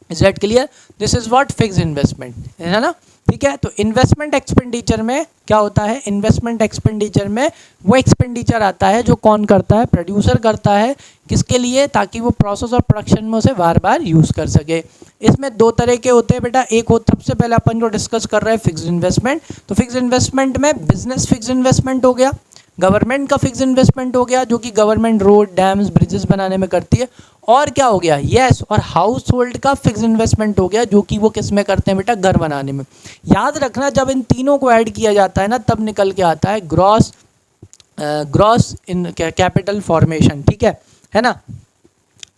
Is that clear? This is what fixed investment है ना। ठीक है। तो इन्वेस्टमेंट एक्सपेंडिचर में क्या होता है, इन्वेस्टमेंट एक्सपेंडिचर में वो एक्सपेंडिचर आता है जो कौन करता है, प्रोड्यूसर करता है, किसके लिए, ताकि वो प्रोसेस और प्रोडक्शन में उसे बार बार यूज़ कर सके। इसमें दो तरह के होते हैं बेटा, एक होता, सबसे पहले अपन जो डिस्कस कर रहे हैं फिक्स्ड इन्वेस्टमेंट। तो फिक्स्ड इन्वेस्टमेंट में बिजनेस फिक्स्ड इन्वेस्टमेंट हो गया, गवर्नमेंट का फिक्स्ड इन्वेस्टमेंट हो गया जो कि गवर्नमेंट रोड डैम्स ब्रिजेस बनाने में करती है, और क्या हो गया, यस, और हाउस होल्ड का फिक्स्ड इन्वेस्टमेंट हो गया जो कि वो किस में करते हैं बेटा, घर बनाने में। याद रखना जब इन तीनों को ऐड किया जाता है ना तब निकल के आता है ग्रॉस इन कैपिटल फॉर्मेशन, ठीक है ना।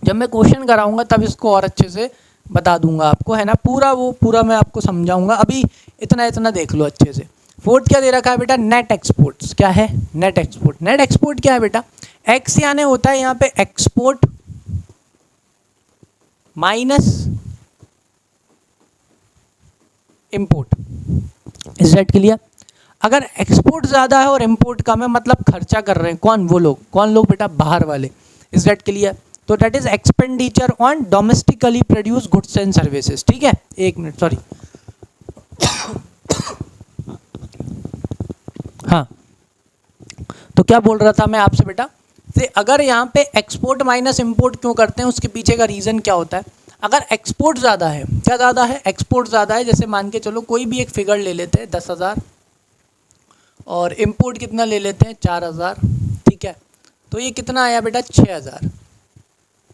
जब मैं क्वेश्चन कराऊंगा तब इसको और अच्छे से बता दूंगा आपको, है ना, पूरा मैं आपको समझाऊंगा। अभी इतना इतना देख लो अच्छे से। फोर्थ क्या दे रखा है बेटा, नेट एक्सपोर्ट्स। क्या है, नेट एक्सपोर्ट। नेट एक्सपोर्ट क्या है बेटा, एक्स यानी होता है यहाँ पे export minus import. Is that clear. अगर एक्सपोर्ट ज़्यादा है और इंपोर्ट कम है, मतलब खर्चा कर रहे हैं कौन, वो लोग, कौन लोग बेटा, बाहर वाले। Is that clear. तो that is expenditure on domestically produce goods and services, ठीक है। एक मिनट, सॉरी। हाँ, तो क्या बोल रहा था मैं आपसे बेटा, से अगर यहाँ पे एक्सपोर्ट माइनस इंपोर्ट क्यों करते हैं, उसके पीछे का रीज़न क्या होता है। अगर एक्सपोर्ट ज़्यादा है, क्या ज़्यादा है, एक्सपोर्ट ज़्यादा है, जैसे मान के चलो कोई भी एक फिगर ले लेते हैं 10,000 और इंपोर्ट कितना ले लेते हैं 4,000, ठीक है। तो ये कितना आया बेटा, 6,000।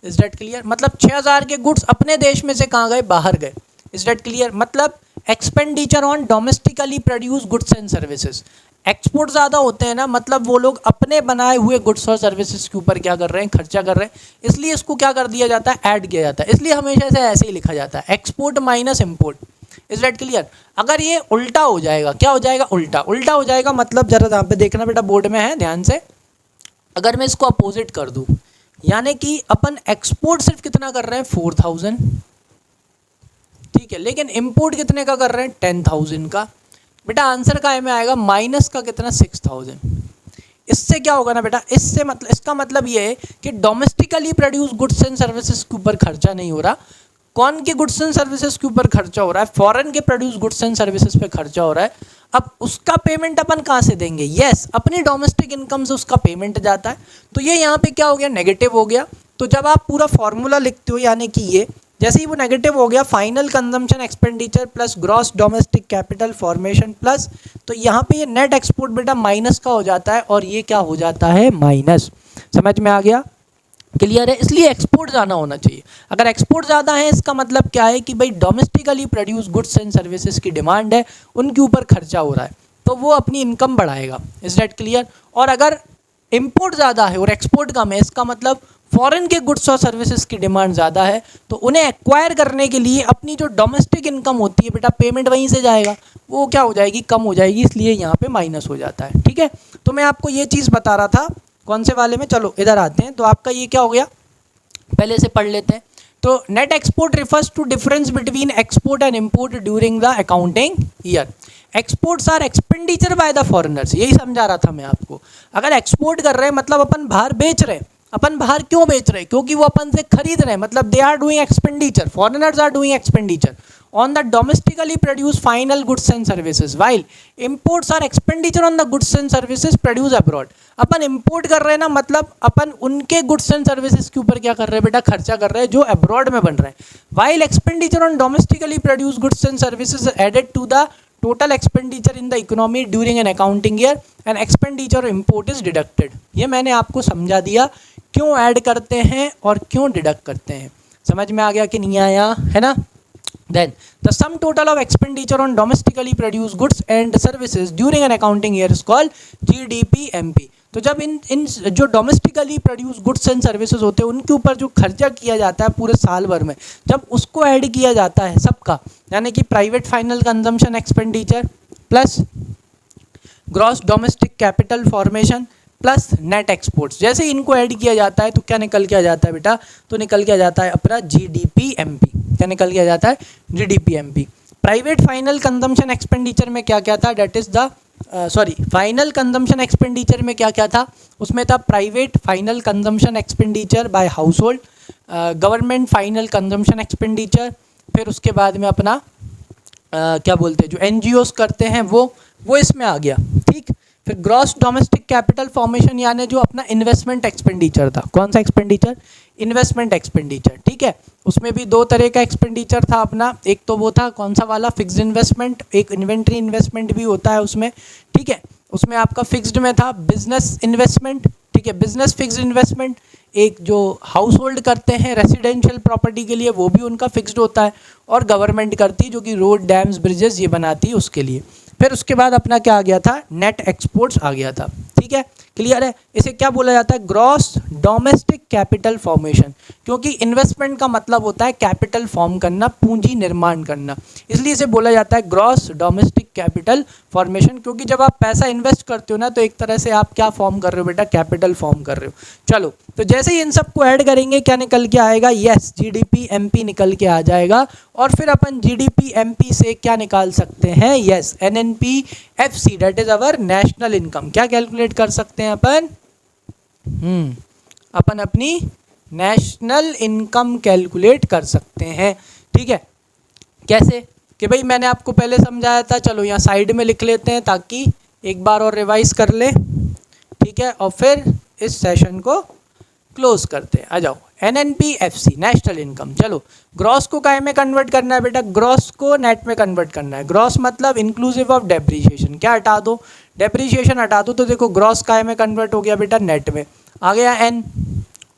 Is that clear. मतलब 6,000 के गुड्स अपने देश में से कहाँ गए, बाहर गए। Is that clear. मतलब expenditure on domestically produce goods and services. Export ज़्यादा होते हैं ना, मतलब वो लोग अपने बनाए हुए गुड्स और सर्विसेज के ऊपर क्या कर रहे हैं, खर्चा कर रहे हैं, इसलिए इसको क्या कर दिया जाता है, ऐड किया जाता है। इसलिए हमेशा से ऐसे ही लिखा जाता है, export minus import. Is that clear. अगर ये उल्टा हो जाएगा, क्या हो जाएगा, उल्टा उल्टा हो जाएगा, मतलब जरा यहाँ पे देखना बेटा, बोर्ड में है ध्यान से। अगर मैं इसको अपोजिट कर दूँ, यानी कि अपन एक्सपोर्ट सिर्फ कितना कर रहे हैं, 4,000, ठीक है, लेकिन इंपोर्ट कितने का कर रहे हैं, 10,000 का। बेटा आंसर का में आएगा माइनस का कितना, 6,000। इससे क्या होगा ना बेटा, इससे मतलब, इसका मतलब ये है कि domestically produce goods and services के ऊपर खर्चा नहीं हो रहा। कौन के गुड्स एंड सर्विसेज के ऊपर खर्चा हो रहा है, फॉरेन के प्रोड्यूस गुड्स एंड सर्विसेज पे खर्चा हो रहा है। अब उसका पेमेंट अपन कहाँ से देंगे, यस, अपनी डोमेस्टिक इनकम से उसका पेमेंट जाता है। तो ये यहाँ पे क्या हो गया, नेगेटिव हो गया। तो जब आप पूरा फॉर्मूला लिखते हो, यानी कि ये जैसे ही वो नेगेटिव हो गया, final consumption expenditure plus gross domestic capital formation plus, तो यहाँ पे ये नेट एक्सपोर्ट बेटा माइनस का हो जाता है, और ये क्या हो जाता है, माइनस। समझ में आ गया, क्लियर है। इसलिए एक्सपोर्ट ज़्यादा होना चाहिए। अगर एक्सपोर्ट ज़्यादा है, इसका मतलब क्या है कि भाई domestically produce goods and services की डिमांड है, उनके ऊपर खर्चा हो रहा है, तो वो अपनी इनकम बढ़ाएगा। Is that clear. और अगर इंपोर्ट ज़्यादा है और एक्सपोर्ट कम है, इसका मतलब फॉरेन के गुड्स और सर्विसेज की डिमांड ज़्यादा है, तो उन्हें एक्वायर करने के लिए अपनी जो डोमेस्टिक इनकम होती है बेटा, पेमेंट वहीं से जाएगा, वो क्या हो जाएगी, कम हो जाएगी, इसलिए यहाँ पे माइनस हो जाता है, ठीक है। तो मैं आपको ये चीज़ बता रहा था, कौन से वाले में, चलो इधर आते हैं। तो आपका ये क्या हो गया, पहले से पढ़ लेते हैं। तो net export refers to difference between export and import during the accounting year. Exports are expenditure by the foreigners, यही समझा रहा था मैं आपको। अगर एक्सपोर्ट कर रहे हैं मतलब अपन बाहर बेच रहे हैं। अपन बाहर क्यों बेच रहे हैं, क्योंकि वो अपन से खरीद रहे हैं, मतलब they are doing expenditure, foreigners are doing expenditure on the domestically produced final goods and services, while imports are expenditure on the goods and services produced abroad। Upon import कर रहे हैं ना, मतलब अपन उनके goods and services के ऊपर क्या कर रहे हैं बेटा, खर्चा कर रहे हैं जो abroad में बन रहे हैं। while expenditure on domestically produced goods and services added to the total expenditure in the economy during an accounting year and expenditure import is deducted। ये मैंने आपको समझा दिया क्यों ऐड करते हैं और क्यों डिडक्ट करते हैं। समझ में आ गया कि नहीं आया, है ना। Then the sum total of expenditure on domestically produced goods and services during an accounting year is called GDP-MP। तो जब इन जो domestically produce goods and services होते हैं उनके ऊपर जो खर्चा किया जाता है पूरे साल भर में, जब उसको ऐड किया जाता है सबका, यानी कि private final consumption expenditure plus gross domestic capital formation plus net exports, जैसे इनको ऐड किया जाता है तो क्या निकल के आ जाता है बेटा, तो निकल के आ जाता है अपना GDP-MP। क्या निकल के आ जाता है, GDP-MP। Private final consumption expenditure में क्या क्या था, that is the final consumption expenditure में क्या क्या था, उसमें था private final consumption expenditure by household, government final consumption expenditure, फिर उसके बाद में अपना क्या बोलते हैं जो एनजीओस करते हैं वो इसमें आ गया। ठीक, फिर ग्रॉस डोमेस्टिक कैपिटल फॉर्मेशन यानी जो अपना इन्वेस्टमेंट एक्सपेंडिचर था, कौन सा एक्सपेंडिचर, इन्वेस्टमेंट एक्सपेंडिचर। ठीक है, उसमें भी दो तरह का एक्सपेंडिचर था अपना, एक तो वो था कौन सा वाला, फिक्स्ड इन्वेस्टमेंट, एक इन्वेंट्री इन्वेस्टमेंट भी होता है उसमें। ठीक है, उसमें आपका फिक्स्ड में था बिजनेस इन्वेस्टमेंट। ठीक है, बिजनेस फिक्स्ड इन्वेस्टमेंट, एक जो हाउस होल्ड करते हैं रेसिडेंशियल प्रॉपर्टी के लिए वो भी उनका फिक्स्ड होता है, और गवर्नमेंट करती है जो कि रोड डैम्स ब्रिजेस ये बनाती है उसके लिए। फिर उसके बाद अपना क्या आ गया था, नेट एक्सपोर्ट्स आ गया था। ठीक है, क्लियर है। इसे क्या बोला जाता है, ग्रॉस डोमेस्टिक कैपिटल फॉर्मेशन, क्योंकि इन्वेस्टमेंट का मतलब होता है कैपिटल फॉर्म करना, पूंजी निर्माण करना, इसलिए इसे बोला जाता है ग्रॉस डोमेस्टिक कैपिटल फॉर्मेशन। क्योंकि जब आप पैसा इन्वेस्ट करते हो ना तो एक तरह से आप क्या फॉर्म कर रहे हो बेटा, कैपिटल फॉर्म कर रहे हो। चलो, तो जैसे ही इन सबको ऐड करेंगे क्या निकल के आएगा, यस जीडीपी एमपी निकल के आ जाएगा। और फिर अपन जीडीपी एमपी से क्या निकाल सकते हैं, yes NNP FC, that is our national income. क्या कैलकुलेट कर सकते हैं अपन, अपन अपनी नेशनल इनकम कैलकुलेट कर सकते हैं। ठीक है, कैसे कि भाई मैंने आपको पहले समझाया था, चलो यहाँ साइड में लिख लेते हैं ताकि एक बार और रिवाइज कर ले। ठीक है, और फिर इस सेशन को क्लोज करते हैं। आ जाओ, एनएनपीएफसी नेशनल इनकम। चलो, ग्रॉस को काय में कन्वर्ट करना है बेटा, ग्रॉस को नेट में कन्वर्ट करना है। ग्रॉस मतलब इंक्लूसिव ऑफ डेप्रीशिएशन, क्या हटा दो, डेप्रीशिएशन हटा दो, तो देखो ग्रॉस काय में कन्वर्ट हो गया बेटा, नेट में आ गया, एन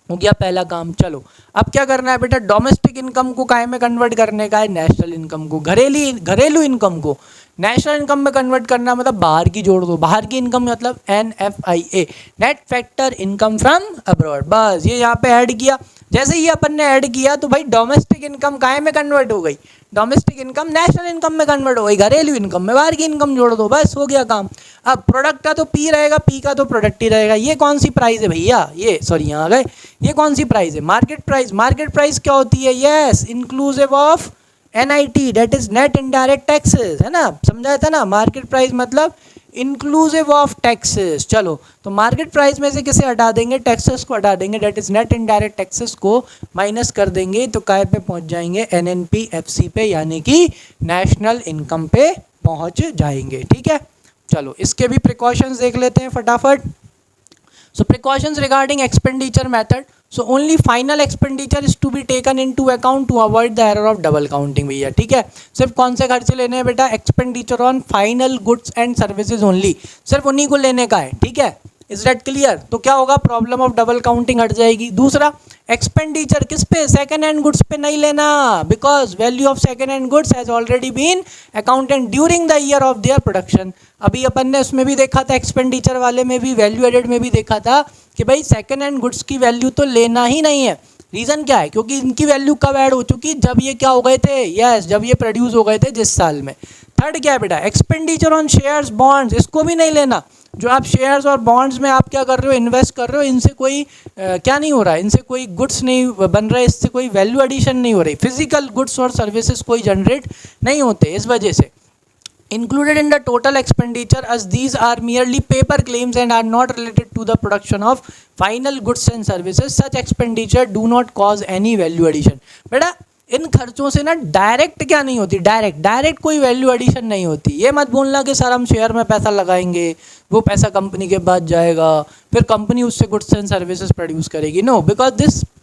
हो गया पहला काम। चलो, अब क्या करना है बेटा, डोमेस्टिक इनकम को काय में कन्वर्ट करने का है, नेशनल इनकम को, घरेलू इनकम को नेशनल इनकम में कन्वर्ट करना, मतलब बाहर की जोड़ दो, बाहर की इनकम मतलब NFIA, net factor income from abroad. बस ये यहाँ पे ऐड किया, जैसे ही अपन ने ऐड किया तो भाई डोमेस्टिक इनकम काय में कन्वर्ट हो गई, डोमेस्टिक इनकम नेशनल इनकम में कन्वर्ट हो गई, घरेलू इनकम में बाहर की इनकम जोड़ दो, बस हो गया काम। अब प्रोडक्ट का तो पी रहेगा, पी का तो प्रोडक्ट ही रहेगा। ये कौन सी प्राइस है भैया, ये सॉरी यहाँ आ गए, ये कौन सी प्राइस है, मार्केट प्राइस। मार्केट प्राइस क्या होती है, yes inclusive of NIT, that is net indirect taxes, है ना, समझाया था ना, मार्केट प्राइस मतलब इंक्लूसिव ऑफ टैक्सेस। चलो, तो मार्केट प्राइस में से किसे हटा देंगे, टैक्सेस को हटा देंगे, that is net indirect taxes को माइनस कर देंगे, तो काय पे पहुंच जाएंगे, NNPFC पे, यानी कि नेशनल इनकम पे पहुंच जाएंगे। ठीक है, चलो इसके भी प्रिकॉशंस देख लेते हैं फटाफट। So precautions regarding expenditure method. So only final expenditure is to be taken into account to avoid the error of double counting भैया। ठीक है, सिर्फ कौन से खर्चे लेने हैं बेटा, expenditure on final goods and services only, सिर्फ उन्हीं को लेने का है। ठीक है, इज दैट क्लियर। तो क्या होगा, प्रॉब्लम ऑफ डबल काउंटिंग हट जाएगी। दूसरा, एक्सपेंडिचर किस पे, सेकंड हैंड गुड्स पे नहीं लेना, because value of second hand goods has already been accounted during the year of their production. अभी अपन ने उसमें भी देखा था, एक्सपेंडिचर वाले में भी, वैल्यू एडेड में भी देखा था कि भाई सेकंड हैंड गुड्स की वैल्यू तो लेना ही नहीं है। रीज़न क्या है, क्योंकि इनकी वैल्यू कब ऐड हो चुकी, जब ये क्या हो गए थे, यस जब ये प्रोड्यूस हो गए थे जिस साल में। थर्ड क्या है बेटा, एक्सपेंडिचर ऑन शेयर्स बॉन्ड्स, इसको भी नहीं लेना। जो आप शेयर्स और बॉन्ड्स में आप क्या कर रहे हो, इन्वेस्ट कर रहे हो, इनसे कोई क्या नहीं हो रहा है, इनसे कोई गुड्स नहीं बन रहा है, इससे कोई वैल्यू एडिशन नहीं हो रही, फिजिकल गुड्स और सर्विसेज कोई जनरेट नहीं होते। इस वजह से included in the total expenditure as these are merely paper claims and are not related to the production of final goods and services, such expenditure do not cause any value addition। बेटा इन खर्चों से ना direct क्या नहीं होती, direct कोई value addition नहीं होती। ये मत बोलना कि सर हम शेयर में पैसा लगाएंगे, वो पैसा कंपनी के पास जाएगा, फिर कंपनी उससे गुड्स एंड सर्विसेज प्रोड्यूस करेगी। नो, बिकॉज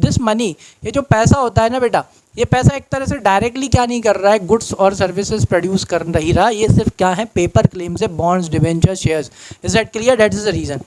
दिस मनी, ये जो पैसा होता है ना बेटा, ये पैसा एक तरह से डायरेक्टली क्या नहीं कर रहा है, गुड्स और सर्विसेज प्रोड्यूस कर नहीं रहा, ये सिर्फ क्या है, पेपर क्लेम्स है, bonds, debenture, shares. Is that clear, that is the reason.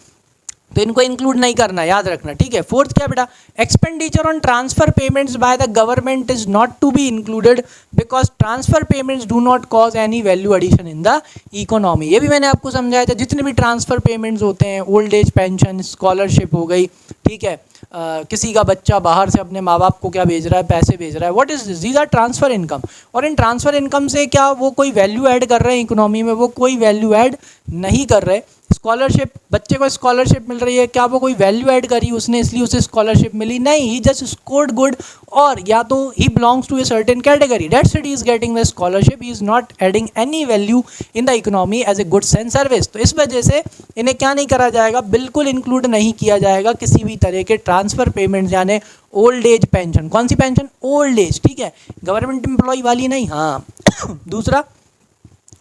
तो इनको इंक्लूड नहीं करना, याद रखना। ठीक है, फोर्थ क्या बेटा, expenditure on transfer payments by the government is not to be included because transfer payments do not cause any value addition in the economy. ये भी मैंने आपको समझाया था, जितने भी ट्रांसफर पेमेंट्स होते हैं, ओल्ड एज पेंशन, स्कॉलरशिप हो गई, ठीक है, किसी का बच्चा बाहर से अपने माँ बाप को क्या भेज रहा है, पैसे भेज रहा है, what is this, these are transfer income. और इन ट्रांसफर इनकम से क्या वो कोई वैल्यू ऐड कर रहे हैं इकोनॉमी में, वो कोई वैल्यू ऐड नहीं कर रहे। स्कॉलरशिप, बच्चे को स्कॉलरशिप मिल रही है, क्या वो कोई वैल्यू ऐड करी उसने इसलिए उसे स्कॉलरशिप मिली, नहीं, ही जस्ट स्कोर्ड गुड, और या तो he belongs to a certain category, that's it, he is getting the scholarship, he is not adding any value in the economy as a goods and service. तो इस वजह से इन्हें क्या नहीं करा जाएगा, बिल्कुल इंक्लूड नहीं किया जाएगा किसी भी तरह के ट्रांसफर पेमेंट्स, यानी ओल्ड एज पेंशन। कौन सी पेंशन, ओल्ड एज, ठीक है, गवर्नमेंट एम्प्लॉय वाली नहीं। हाँ दूसरा,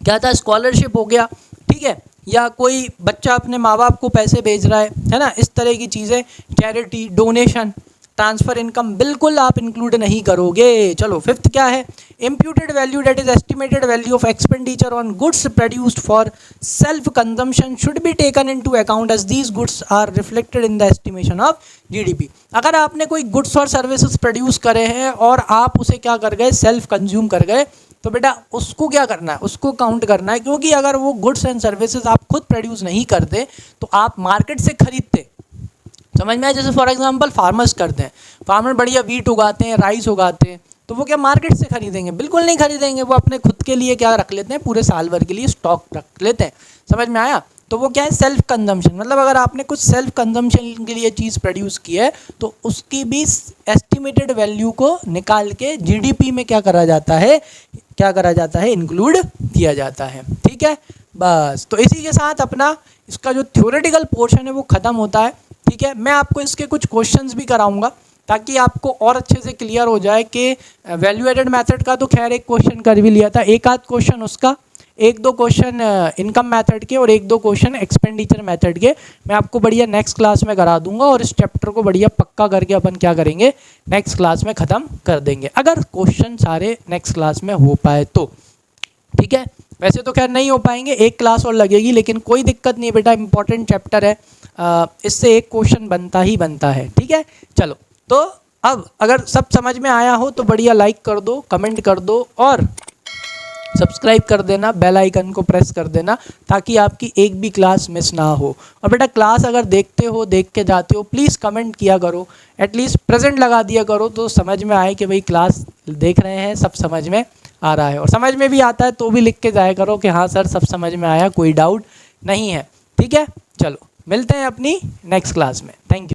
क्या था, स्कॉलरशिप हो गया, ठीक है, या कोई बच्चा अपने माँ बाप को पैसे भेज रहा है ना, इस तरह की चीज़ें, चैरिटी, डोनेशन, ट्रांसफ़र इनकम बिल्कुल आप इंक्लूड नहीं करोगे। चलो फिफ्थ क्या है, imputed value that is estimated value of expenditure on goods produced for self consumption should be taken into account as these goods are reflected in the estimation of GDP. अगर आपने कोई goods और services produce करे हैं और आप उसे क्या कर गए, सेल्फ कंज्यूम कर गए, तो बेटा उसको क्या करना है, उसको काउंट करना है, क्योंकि अगर वो गुड्स एंड सर्विसेज आप खुद प्रोड्यूस नहीं करते तो आप मार्केट से खरीदते, समझ में आया। जैसे फॉर एग्जांपल फार्मर्स करते हैं, फार्मर बढ़िया वीट उगाते हैं, राइस उगाते हैं, तो वो क्या मार्केट से खरीदेंगे, बिल्कुल नहीं खरीदेंगे, वो अपने खुद के लिए क्या रख लेते हैं, पूरे साल भर के लिए स्टॉक रख लेते हैं, समझ में आया। तो वो क्या है, सेल्फ कंजम्पशन, मतलब अगर आपने कुछ सेल्फ कंजम्पशन के लिए चीज़ प्रोड्यूस की है तो उसकी भी एस्टिमेटेड वैल्यू को निकाल के जीडीपी में क्या करा जाता है, क्या करा जाता है, इंक्लूड किया जाता है, ठीक है। बस तो इसी के साथ अपना इसका जो थ्योरेटिकल पोर्शन है वो ख़त्म होता है, ठीक है। मैं आपको इसके कुछ क्वेश्चंस भी कराऊंगा ताकि आपको और अच्छे से क्लियर हो जाए कि वैल्यू एडेड मेथड का तो खैर एक क्वेश्चन कर भी लिया था, एक आध क्वेश्चन उसका, एक दो क्वेश्चन इनकम मेथड के और एक दो क्वेश्चन एक्सपेंडिचर मेथड के मैं आपको बढ़िया नेक्स्ट क्लास में करा दूंगा, और इस चैप्टर को बढ़िया पक्का करके अपन क्या करेंगे, नेक्स्ट क्लास में ख़त्म कर देंगे, अगर क्वेश्चन सारे नेक्स्ट क्लास में हो पाए तो, ठीक है। वैसे तो खैर नहीं हो पाएंगे, एक क्लास और लगेगी, लेकिन कोई दिक्कत नहीं बेटा, इंपॉर्टेंट चैप्टर है, इससे एक क्वेश्चन बनता ही बनता है, ठीक है। चलो तो अब अगर सब समझ में आया हो तो बढ़िया लाइक कर दो, कमेंट कर दो और सब्सक्राइब कर देना, बेल आइकन को प्रेस कर देना ताकि आपकी एक भी क्लास मिस ना हो। और बेटा क्लास अगर देखते हो, देख के जाते हो, प्लीज़ कमेंट किया करो, एटलीस्ट प्रेजेंट लगा दिया करो तो समझ में आए कि भाई क्लास देख रहे हैं, सब समझ में आ रहा है, और समझ में भी आता है तो भी लिख के जाया करो कि हाँ सर सब समझ में आया, कोई डाउट नहीं है, ठीक है। चलो मिलते हैं अपनी नेक्स्ट क्लास में, थैंक यू।